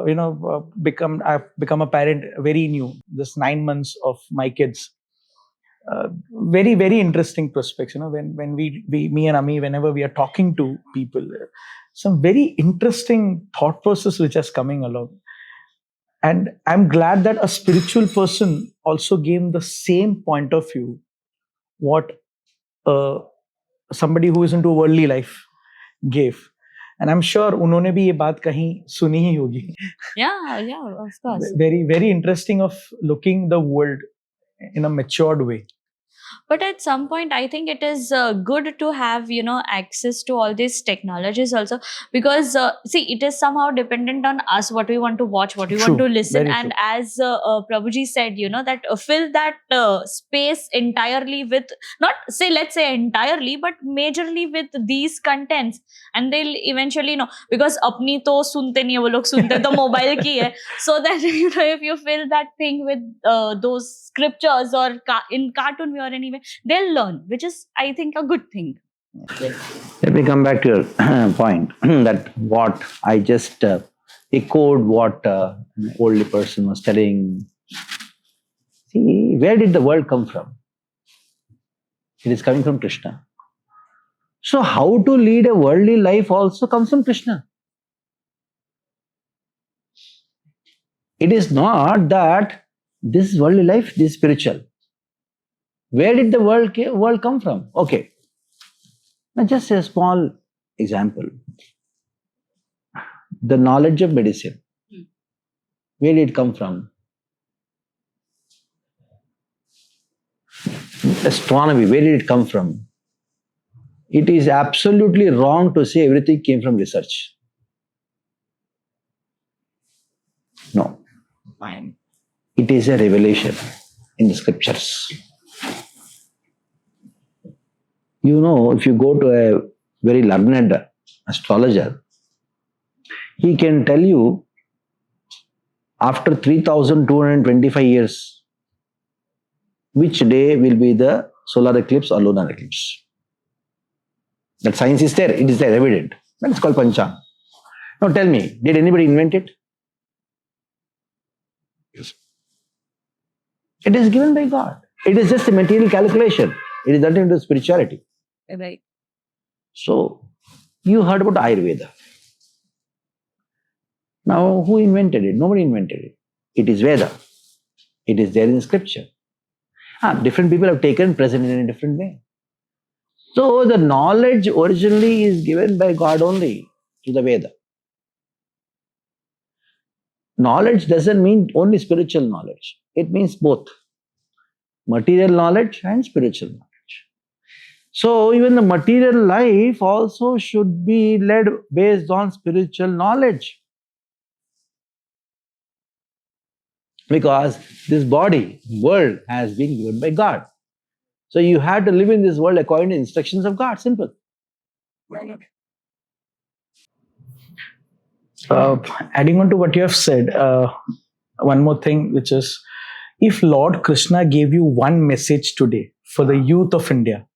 I've become a parent very new, this 9 months of my kids. Very, very interesting prospects. When we, me and Ami, whenever we are talking to people, some very interesting thought process which is coming along. And I'm glad that a spiritual person also gave the same point of view what somebody who is into worldly life gave. And I'm sure उन्होंने भी ये बात कहीं सुनी ही होगी. Yeah, of course. Very, very interesting of looking the world in a matured way. But at some point, I think it is good to have, access to all these technologies also, because see, it is somehow dependent on us, what we want to watch, what we want to listen. Very And true. as Prabhuji said, that fill that space entirely with, let's say entirely, but majorly with these contents. And they'll eventually because apni to sunte nahi hai, wo log sunte to mobile ki hai. So that, if you fill that thing with those scriptures or in cartoon way or anyway, they'll learn, which is, I think, a good thing. Let me come back to your point that what I just echoed what an older person was telling. See, where did the world come from? It is coming from Krishna. So how to lead a worldly life also comes from Krishna. It is not that this is worldly life, this is spiritual. Where did the world come from? Okay. Now just a small example. The knowledge of medicine. Where did it come from? Astronomy, where did it come from? It is absolutely wrong to say everything came from research. No. It is a revelation in the scriptures. If you go to a very learned astrologer, he can tell you after 3,225 years which day will be the solar eclipse or lunar eclipse. That science is there, it is there, evident. That's called Panchang. Now tell me, did anybody invent it? Yes. It is given by God. It is just a material calculation. It is nothing to do with spirituality. Right. So, you heard about Ayurveda. Now, who invented it? Nobody invented it. It is Veda. It is there in scripture. Different people have taken present in a different way. So the knowledge originally is given by God only through the Veda. Knowledge doesn't mean only spiritual knowledge. It means both material knowledge and spiritual knowledge. So even the material life also should be led based on spiritual knowledge. Because this body, world, has been given by God. So you have to live in this world according to the instructions of God. Simple. Adding on to what you have said, one more thing, which is, if Lord Krishna gave you one message today for the youth of India,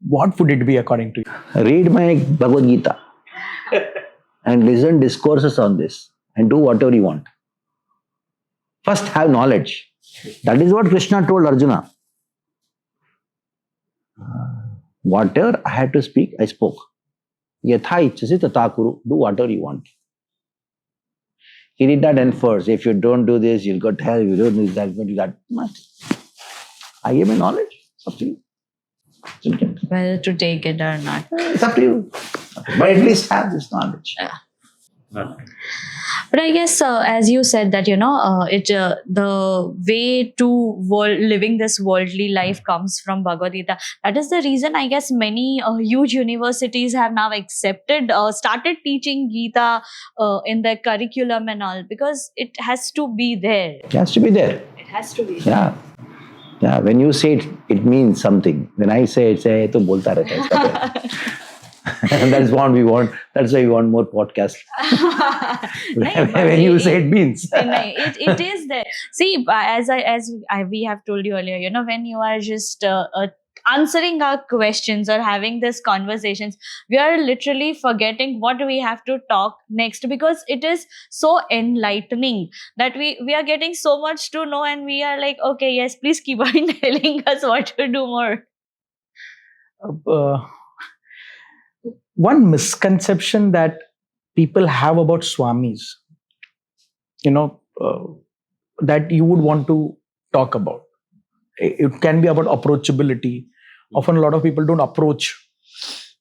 what would it be according to you? Read my Bhagavad Gita and listen discourses on this and do whatever you want. First have knowledge. That is what Krishna told Arjuna. Whatever I had to speak, I spoke. Yatha ichchasi tatha kuru. Do whatever you want. He did not enforce. If you don't do this, you'll go to hell. If you don't do that, you'll do that. Nothing. I gave my knowledge. It's up to you. Whether to take it or not. It's up to you. But at least have this knowledge. Yeah. But I guess, as you said that, the way to living this worldly life comes from Bhagavad Gita. That is the reason, I guess, many huge universities have now started teaching Gita in their curriculum and all, because it has to be there. It has to be there. It has to be there. Yeah. Yeah, when you say it, it means something. When I say it, say, to bolta rehta hai. And that's what we want. That's why we want more podcasts. When you say it means. It is there. See, we have told you earlier, when you are just answering our questions or having these conversations, we are literally forgetting what we have to talk next, because it is so enlightening that we are getting so much to know, and we are like, okay, yes, please keep on telling us what to do more. One misconception that people have about Swamis, that you would want to talk about. It can be about approachability. Often a lot of people don't approach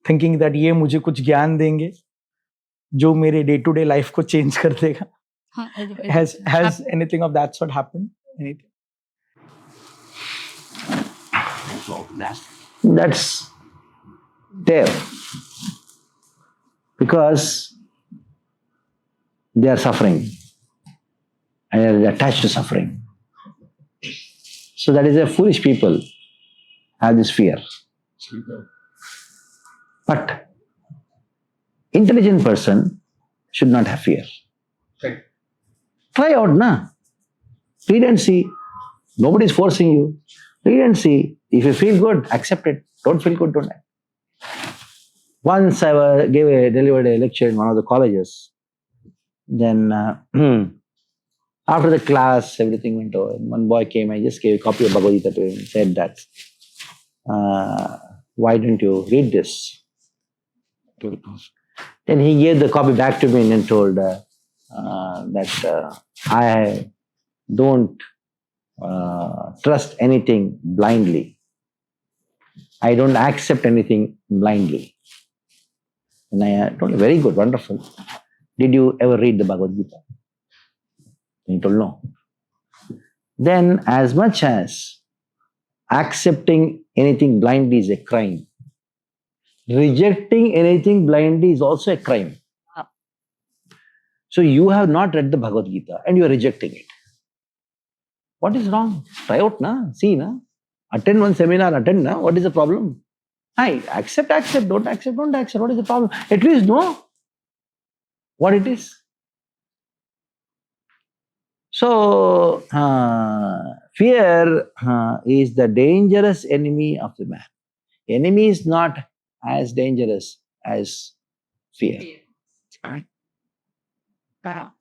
thinking that ये मुझे कुछ ज्ञान देंगे जो मेरे day to day life को change कर देगा. Has anything of that sort happened? Anything? That's there. Because they are suffering and they are attached to suffering. So that is why foolish people have this fear. But intelligent person should not have fear. Right. Try out, na? Read and see. Nobody is forcing you. Read and see. If you feel good, accept it. Don't feel good, don't act. Once I delivered a lecture in one of the colleges. Then after the class, everything went over. One boy came, I just gave a copy of Bhagavad Gita to him and said that, why don't you read this? Then he gave the copy back to me and then told that I don't trust anything blindly. I don't accept anything blindly. And I told him, very good, wonderful. Did you ever read the Bhagavad Gita? And he told no. Then as much as accepting anything blindly is a crime, rejecting anything blindly is also a crime. So you have not read the Bhagavad Gita and you are rejecting it. What is wrong? Try out, na? See, na? Attend one seminar, attend, na? What is the problem? I accept, don't accept, don't accept. What is the problem? At least know what it is. So, fear is the dangerous enemy of the man. Enemy is not as dangerous as fear.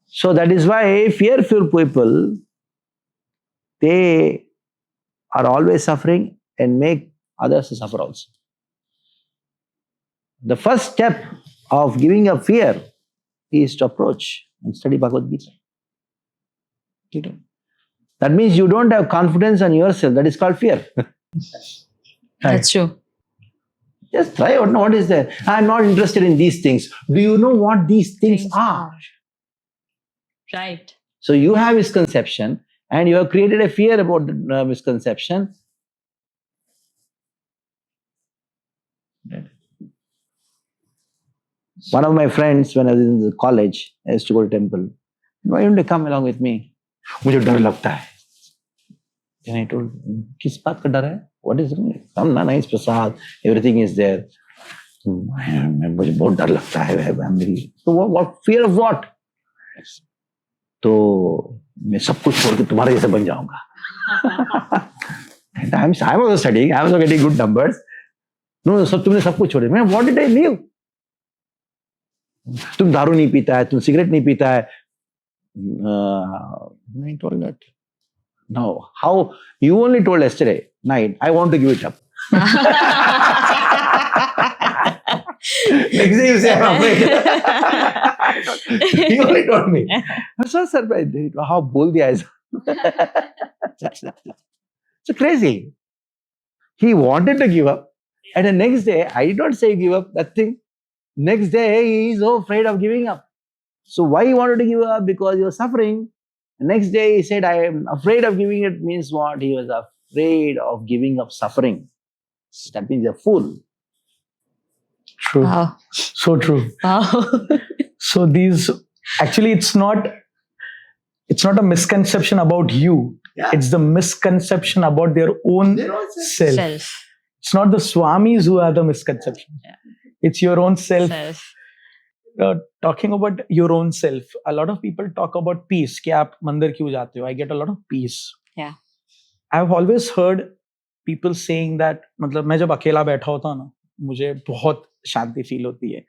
So that is why fearful people, they are always suffering and make others to suffer also. The first step of giving up fear is to approach and study Bhagavad Gita. That means you don't have confidence on yourself. That is called fear. That's true. Just try out. What is there? I'm not interested in these things. Do you know what these things are? Right. So you have misconception and you have created a fear about the misconception. One of my friends, when I was in the college, I used to go to temple. Why don't you come along with me? मुझे डर लगता है. Then I told, किस बात का डर है? What is it? Come na, nice prasad. Everything is there. मुझे बहुत डर लगता है. So what fear of what? तो मैं सब कुछ छोड़ के तुम्हारे जैसे बन जाऊंगा. And I was also studying. I was also getting good numbers. No, सब तुमने सब कुछ छोड़े. मैं what did I leave? तुम दारू नहीं पीता है, तुम सिगरेट नहीं पीता है. I told that. No, how? You only told yesterday night, I want to give it up. Next day you say, I'm afraid. You only told me. I'm so surprised. How bol diya hai. So crazy. He wanted to give up. And the next day, I did not say give up that thing. Next day, he is so afraid of giving up. So why he wanted to give up? Because he was suffering. The next day, he said, I am afraid of giving it. Means what? He was afraid of giving up suffering. That means a fool. True. Wow. So true. Wow. So these, actually, it's not a misconception about you. Yeah. It's the misconception about their own self. It's not the Swamis who are the misconception. Yeah. It's your own self. Self. Talking about your own self, a lot of people talk about peace. कि आप मंदिर क्यों जाते हो? I get a lot of peace. Yeah. I've always heard people saying that, मतलब मैं जब अकेला बैठा होता हूँ ना, मुझे बहुत शांति फील होती है.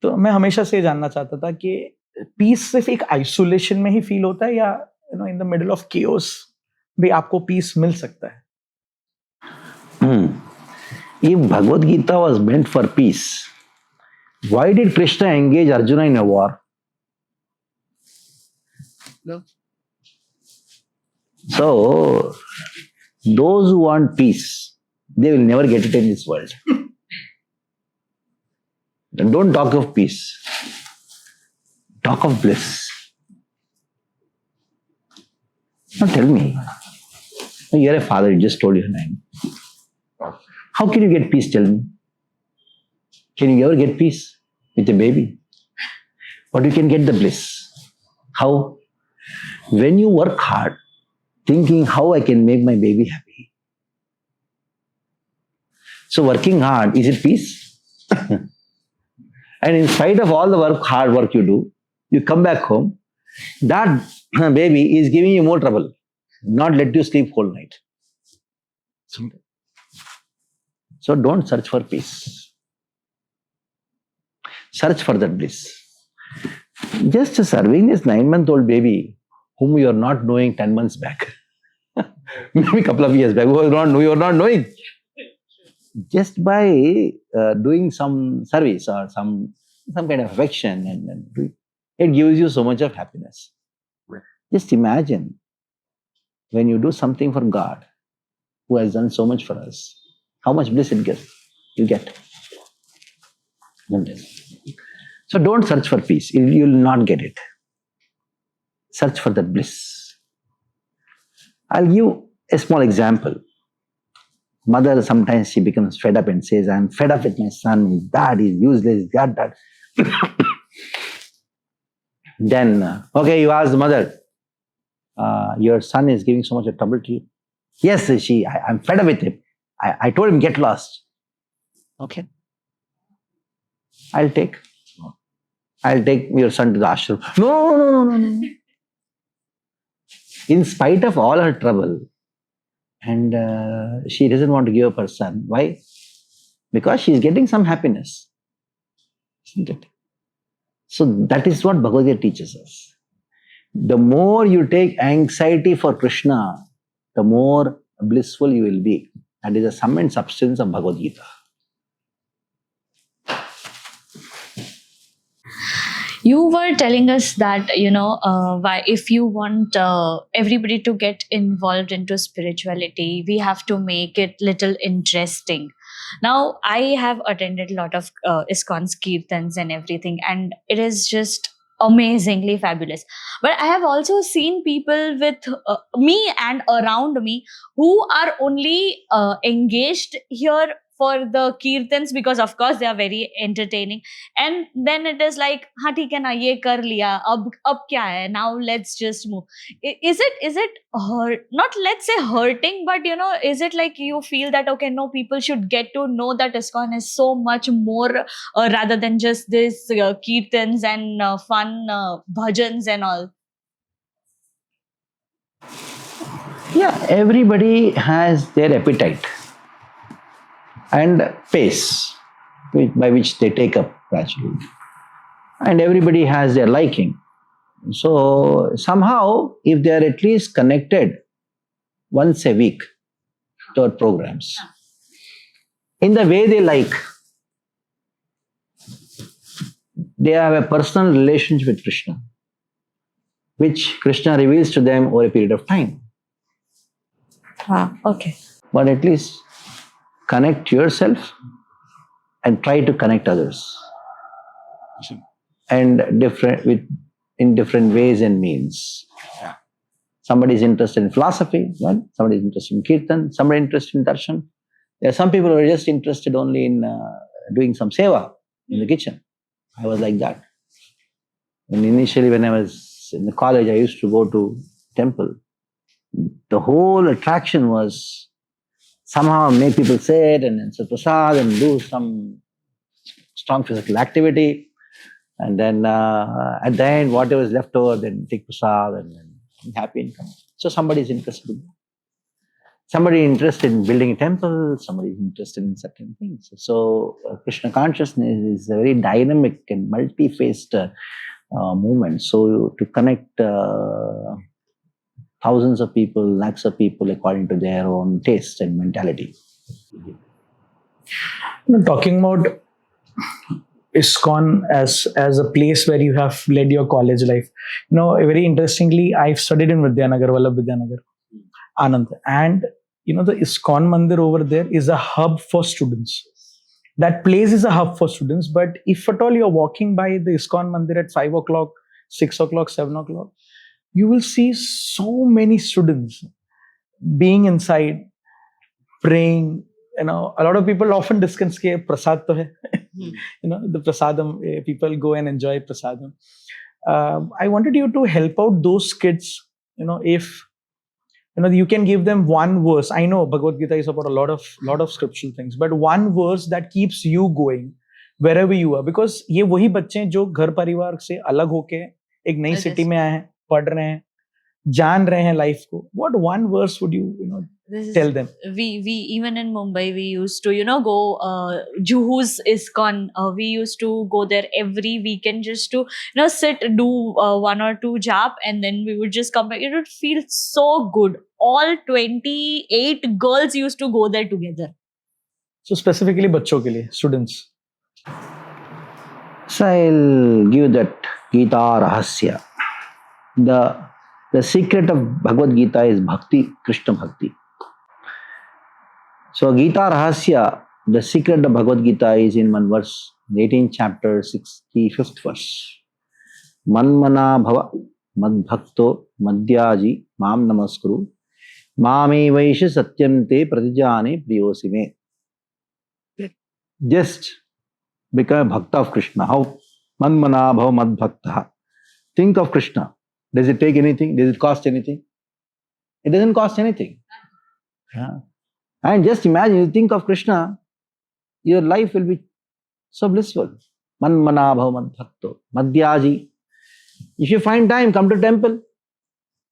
तो मैं हमेशा से जानना चाहता था कि पीस सिर्फ एक आइसोलेशन में ही फील होता है या in the middle of chaos भी आपको पीस मिल सकता है? If Bhagavad Gita was meant for peace, why did Krishna engage Arjuna in a war? No. So, those who want peace, they will never get it in this world. Then don't talk of peace. Talk of bliss. Now tell me, you're a father, you just told your name. How can you get peace, tell me? Can you ever get peace with a baby? But you can get the bliss. How? When you work hard, thinking how I can make my baby happy. So working hard, is it peace? And in spite of all the hard work you do, you come back home, that baby is giving you more trouble, not let you sleep whole night. So don't search for peace. Search for that bliss. Just serving this 9-month-old baby whom you are not knowing 10 months back. Maybe a couple of years back, you are not knowing. Just by doing some service or some kind of affection, and it gives you so much of happiness. Just imagine when you do something for God, who has done so much for us, how much bliss you get. So don't search for peace. You will not get it. Search for that bliss. I'll give a small example. Mother, sometimes she becomes fed up and says, I'm fed up with my son. His dad is useless. That. Then, okay, you ask the mother, your son is giving so much of trouble to you. Yes, I'm fed up with him. I told him, get lost. Okay. I'll take your son to the ashram. No. In spite of all her trouble, and she doesn't want to give up her son. Why? Because she's getting some happiness. Isn't it? So that is what Bhagavad Gita teaches us. The more you take anxiety for Krishna, the more blissful you will be. That is the sum and substance of Bhagavad You were telling us that, why if you want everybody to get involved into spirituality, we have to make it little interesting. Now, I have attended a lot of ISKCON's kirtans and everything, and it is just amazingly fabulous. But I have also seen people with me and around me who are only engaged here for the kirtans because, of course, they are very entertaining, and then it is like, हाँ ठीक है ना, ये कर लिया, अब क्या है, now let's just move. Is it hurt, not let's say hurting, but is it like you feel that, okay, no, people should get to know that ISKCON is so much more rather than just this kirtans and fun bhajans and all? Yeah, everybody has their appetite and pace by which they take up gradually. And everybody has their liking. So somehow, if they are at least connected once a week to our programs, in the way they like, they have a personal relationship with Krishna, which Krishna reveals to them over a period of time. Okay. But at least connect yourself and try to connect others. And in different ways and means. Yeah. Somebody is interested in philosophy, well, somebody is interested in kirtan, somebody is interested in darshan. There are some people who are just interested only in doing some seva in the kitchen. I was like that. And initially, when I was in the college, I used to go to temple. The whole attraction was somehow make people sit and then sit prasad and do some strong physical activity. And then at the end, whatever is left over, then take prasad and then be happy and come. So somebody is interested in that. Somebody is interested in building a temple, somebody is interested in certain things. So Krishna consciousness is a very dynamic and multi-faced movement. So to connect thousands of people, lakhs of people according to their own taste and mentality. Talking about ISKCON as a place where you have led your college life. Very interestingly, I've studied in Vidyanagar, Vallabh Vidyanagar, Anand. And, the ISKCON Mandir over there is a hub for students. That place is a hub for students. But if at all you're walking by the ISKCON Mandir at 5 o'clock, 6 o'clock, 7 o'clock, you will see so many students being inside, praying. A lot of people often discuss ke prasad to hai. The prasadam, people go and enjoy prasadam. I wanted you to help out those kids, if you can give them one verse. I know Bhagavad Gita is about a lot of scriptural things, but one verse that keeps you going wherever you are, because ये वही बच्चे हैं जो घर परिवार से अलग होके एक नई सिटी में आए हैं, पढ़ रहे हैं, जान रहे हैं लाइफ को. What one verse would you tell them? We even in Mumbai, we used to go Juhu's ISKCON. We used to go there every weekend just to sit, do one or two jap, and then we would just come back. It would feel so good. All 28 girls used to go there together. So specifically बच्चों के लिए, students. So I'll give that Gita Rahasya. The secret of Bhagavad Gita is Bhakti, Krishna Bhakti. So Gita Rahasya, the secret of Bhagavad Gita is in one verse, 18th chapter, 65th verse. Manmana bhava madbhakto madhyaji mam namaskuru mame vaisha satyam te pratijane priyosime. Just become a bhakta of Krishna. How? Manmana bhava madbhakta. Think of Krishna. Does it take anything? Does it cost anything? It doesn't cost anything. Yeah. And just imagine, you think of Krishna, your life will be so blissful. Manmana bhava madbhakto madhyaji. If you find time, come to temple.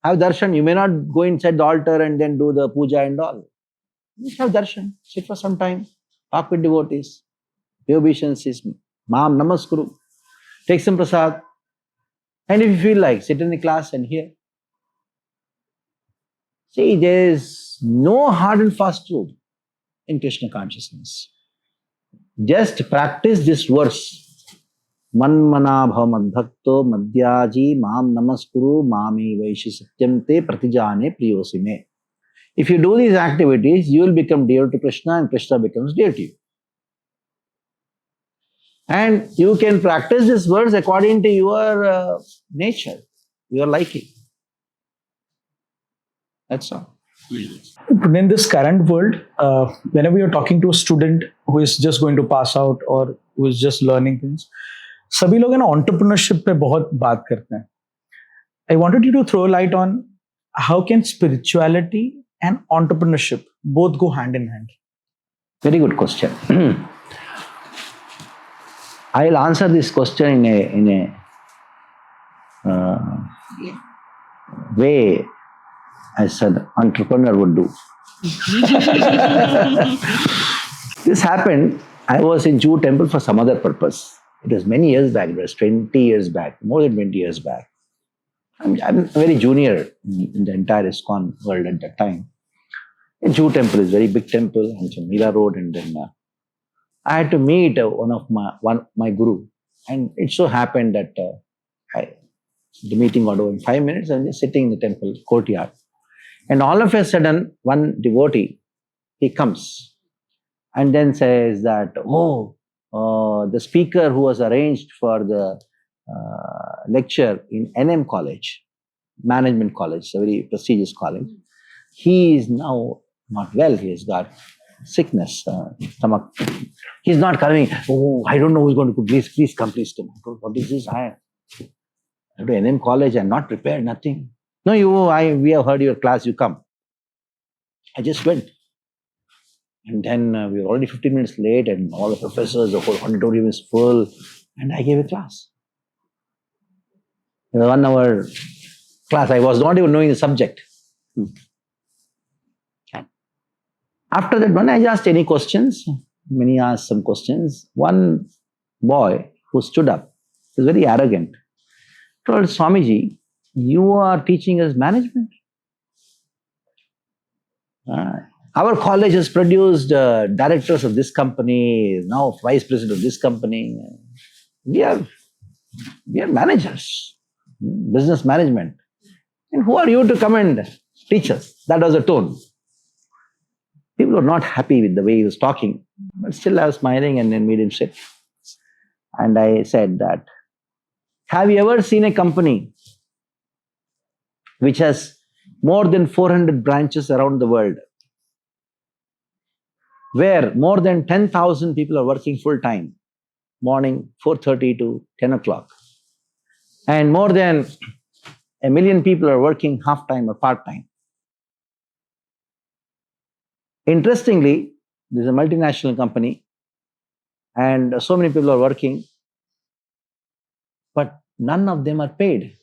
Have darshan. You may not go inside the altar and then do the puja and all. Just have darshan. Sit for some time. Talk with devotees. Your obeisances. Mam namaskuru. Take some prasad. And if you feel like, sit in the class and hear. See, there is no hard and fast rule in Krishna consciousness. Just practice this verse. Manmana bhav madbhakto madhyaji mam namaskuru mami vaishi satyam te pratijane priyosime. If you do these activities, you will become dear to Krishna and Krishna becomes dear to you. And you can practice this verse according to your nature, your liking. That's all. In this current world, whenever you're talking to a student who is just going to pass out or who is just learning things, सभी लोग है ना entrepreneurship पे बहुत बात करते हैं. I wanted you to throw light on how can spirituality and entrepreneurship both go hand in hand. Very good question. I'll answer this question in a way as an entrepreneur would do. This happened, I was in Jew temple for some other purpose. It was many years back, it was 20 years back, more than 20 years back. I'm very junior in the entire iskon world at that time. In Jew temple is a very big temple, and it's on Mila Road, and then I had to meet one of my guru, and it so happened that the meeting got over in 5 minutes. I'm just sitting in the temple courtyard, and all of a sudden, one devotee, he comes, and then says that, the speaker who was arranged for the lecture in NM College, Management College, a very prestigious college, he is now not well. He has got sickness, stomach. He's not coming. I don't know who's going to come. Please come, please come. What is this? I have to NM College. I'm not prepared, nothing. No, we have heard your class, you come. I just went. And then we were already 15 minutes late, and all the professors, the whole auditorium is full, and I gave a class. In a 1 hour class, I was not even knowing the subject. After that, when I asked any questions, many asked some questions. One boy who stood up, was very arrogant, told Swamiji, you are teaching us management. Our college has produced directors of this company, now vice president of this company. We are managers, business management. And who are you to come and teach us? That was the tone. People were not happy with the way he was talking, but still I was smiling and then made him sit. And I said that, have you ever seen a company which has more than 400 branches around the world, where more than 10,000 people are working full time, morning 4:30 to 10 o'clock, and more than 1 million people are working half time or part time? Interestingly, this is a multinational company, and so many people are working, but none of them are paid.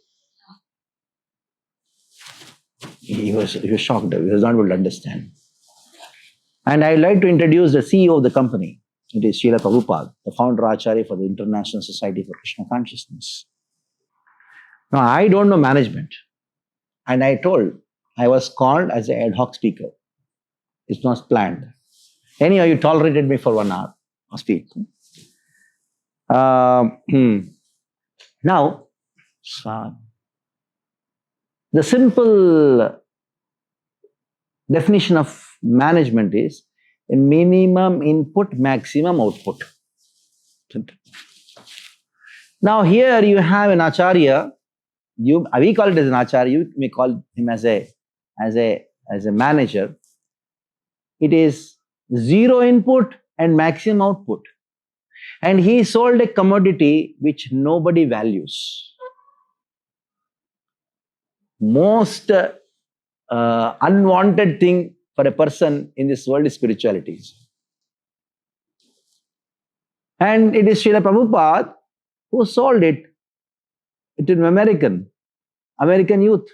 He was shocked. He was not able to understand. And I'd like to introduce the CEO of the company. It is Srila Prabhupada, the founder Acharya for the International Society for Krishna Consciousness. Now, I don't know management. And I was called as an ad hoc speaker. It's not planned. Anyhow, you tolerated me for 1 hour of speak. Now, the simple definition of management is a minimum input, maximum output. Now here you have an acharya. We call it as an acharya. You may call him as a manager. It is zero input and maximum output. And he sold a commodity which nobody values. Most unwanted thing for a person in this world is spirituality. And it is Srila Prabhupada who sold it to an American youth.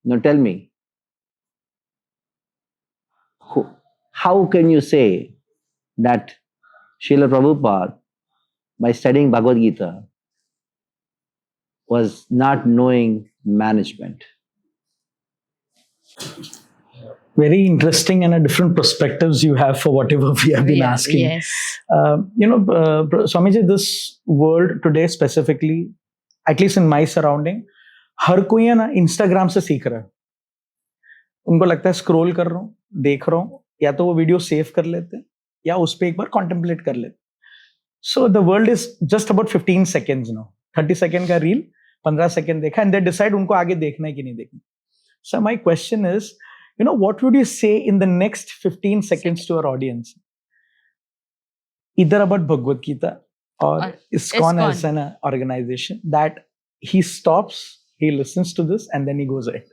Now tell me, how can you say that Srila Prabhupada, by studying Bhagavad Gita, was not knowing management? Very interesting and a different perspectives you have for whatever we have been asking. Yes. Swamiji, this world today specifically, at least in my surrounding, हर कोई है ना Instagram से सीख रहा है. उनको लगता है स्क्रॉल कर रहा हूँ, देख रहा हूँ, या तो वो वीडियो सेव कर लेते हैं या उस पर एक बार कॉन्टेम्पलेट कर लेते. So the world is just about 15 seconds no. 30 second का रील 15 सेकेंड देखा एंड दे डिसाइड उनको आगे देखना है कि नहीं देखना. So my question is, what would you say in the next 15 seconds to our audience? Either about Bhagavad Gita or iskon as an organization that he stops, he listens to this and then he goes ahead.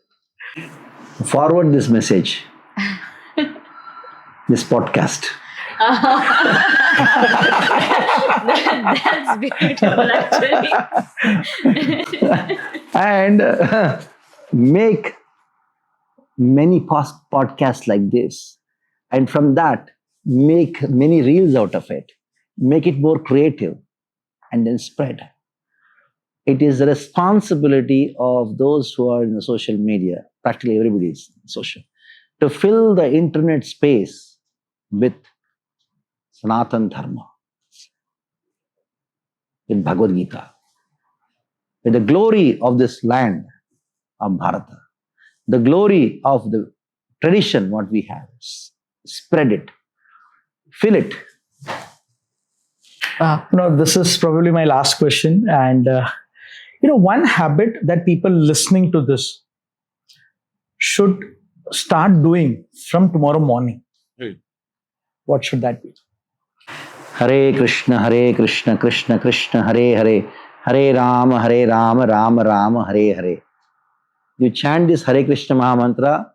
Forward this message, this podcast. That's beautiful, actually. And make many podcasts like this, and from that make many reels out of it, make it more creative and then spread. It is the responsibility of those who are in the social media, practically everybody is social, to fill the internet space with Sanatan Dharma, with Bhagavad Gita, with the glory of this land of Bharata, the glory of the tradition what we have. Spread it, fill it. This is probably my last question, and one habit that people listening to this should start doing from tomorrow morning. What should that be? Hare Krishna, Krishna Krishna, Hare Hare, Hare Rama, Rama Rama, Hare Hare. You chant this Hare Krishna Maha Mantra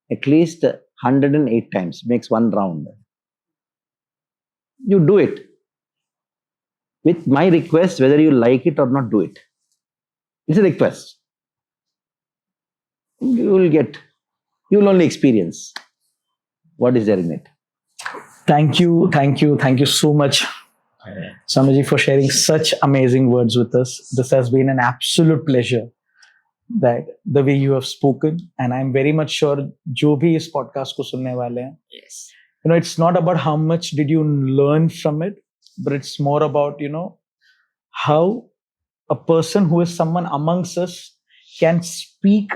at least 108 times, makes one round. You do it. With my request, whether you like it or not, do it. It's a request. You will only experience what is there in it. Thank you so much, Swamiji, for sharing such amazing words with us. This has been an absolute pleasure. That the way you have spoken, and I'm very much sure जो भी इस podcast को सुनने वाले हैं, Yes. It's not about how much did you learn from it, but it's more about how a person who is someone amongst us can speak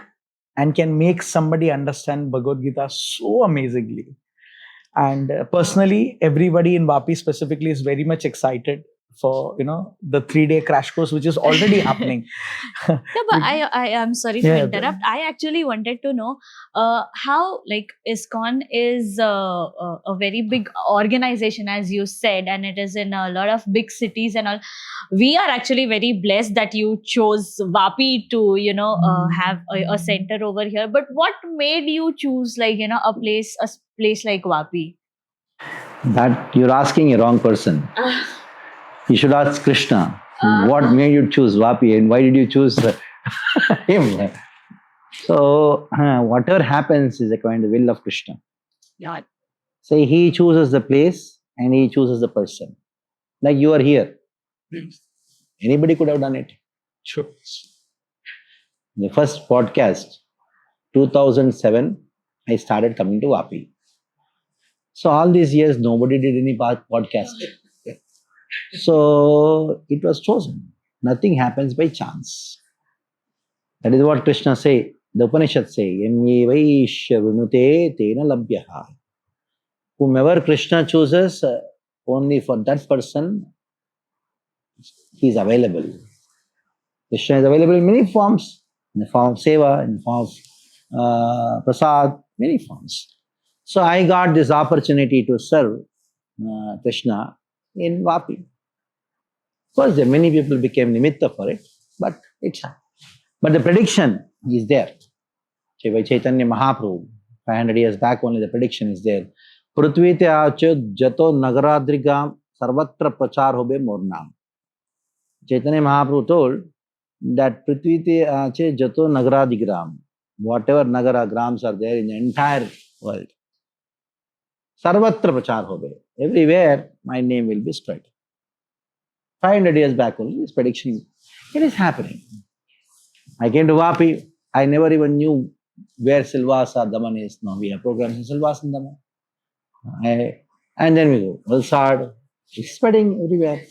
and can make somebody understand Bhagavad Gita so amazingly. And personally, everybody in Vapi specifically is very much excited for the 3-day crash course which is already happening. No, but I am sorry to interrupt. I actually wanted to know how, like, iskon is a very big organization, as you said, and it is in a lot of big cities and all. We are actually very blessed that you chose Vapi to have a center over here. But what made you choose a place like Vapi? That you're asking a wrong person. You should ask Krishna, what made you choose Vapi and why did you choose him? So, whatever happens is according to the will of Krishna. Yeah. So, he chooses the place and he chooses the person. Like you are here. Anybody could have done it. Sure. The first podcast, 2007, I started coming to Vapi. So, all these years, nobody did any podcast. So it was chosen. Nothing happens by chance. That is what Krishna say. The Upanishad say, Yamyevaishya vinute tena labhyaha. Whomever Krishna chooses, only for that person, he is available. Krishna is available in many forms. In the form of seva, in the form of prasad, many forms. So I got this opportunity to serve Krishna in Vapi. Of course, there many people became nimitta for it, but the prediction is there. By Chaitanya Mahaprabhu, 500 years back only the prediction is there. Prithvi te ache jato nagaradrigam sarvatra prachar hobe mornam. Chaitanya Mahaprabhu told that Prithvi te ache jato nagaradigram, whatever nagara grams are there in the entire world, sarvatra prachar hobe. Everywhere my name will be spread. 500 years back only, this prediction, it is happening. I came to Vapi, I never even knew where Silvassa Daman is now. We have programs in Silvassa and Daman. And then we go valsad. It's spreading everywhere.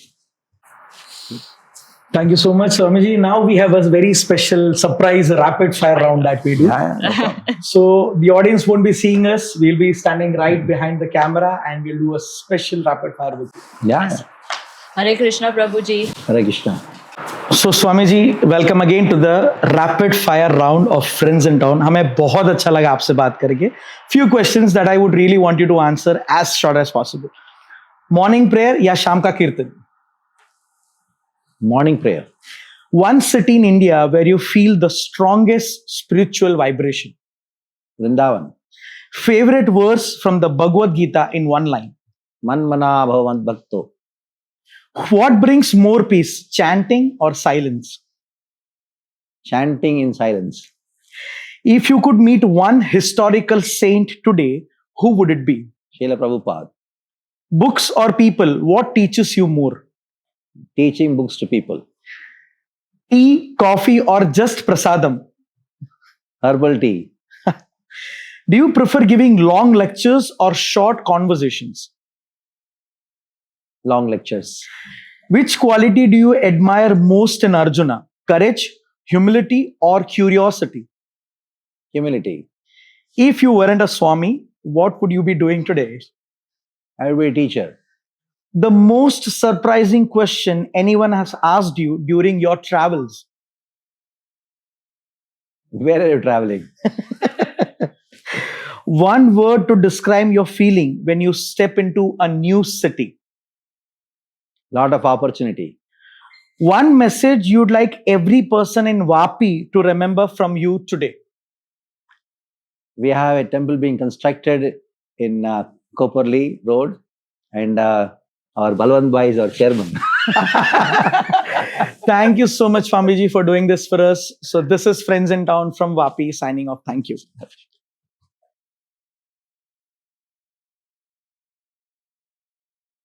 Thank you so much, Swamiji. Now we have a very special surprise rapid fire round that we do. Yeah, no problem. So the audience won't be seeing us. We'll be standing right behind the camera and we'll do a special rapid fire with you. Yeah. Hare Krishna Prabhuji. Hare Krishna. So Swamiji, welcome again to the rapid fire round of Friends in Town. हमें बहुत अच्छा लगा आपसे बात करके. Few questions that I would really want you to answer as short as possible. Morning prayer या शाम का कीर्तन? Morning prayer. One city in India where you feel the strongest spiritual vibration. Vrindavan. Favorite verse from the Bhagavad Gita in one line. Man mana bhavant bhakto. What brings more peace, chanting or silence? Chanting in silence. If you could meet one historical saint today, who would it be? Srila Prabhupada. Books or people, what teaches you more? Teaching books to people. Tea, coffee or just prasadam? Herbal tea. Do you prefer giving long lectures or short conversations? Long lectures. Which quality do you admire most in Arjuna? Courage, humility or curiosity? Humility. If you weren't a Swami, what would you be doing today? I will be a teacher. The most surprising question anyone has asked you during your travels? Where are you traveling? One word to describe your feeling when you step into a new city. Lot of opportunity. One message you'd like every person in Vapi to remember from you today. We have a temple being constructed in Koperli Road, and our Balwant Bhai is our chairman. Thank you so much, Swamiji, for doing this for us. So this is Friends in Town from Vapi signing off. Thank you.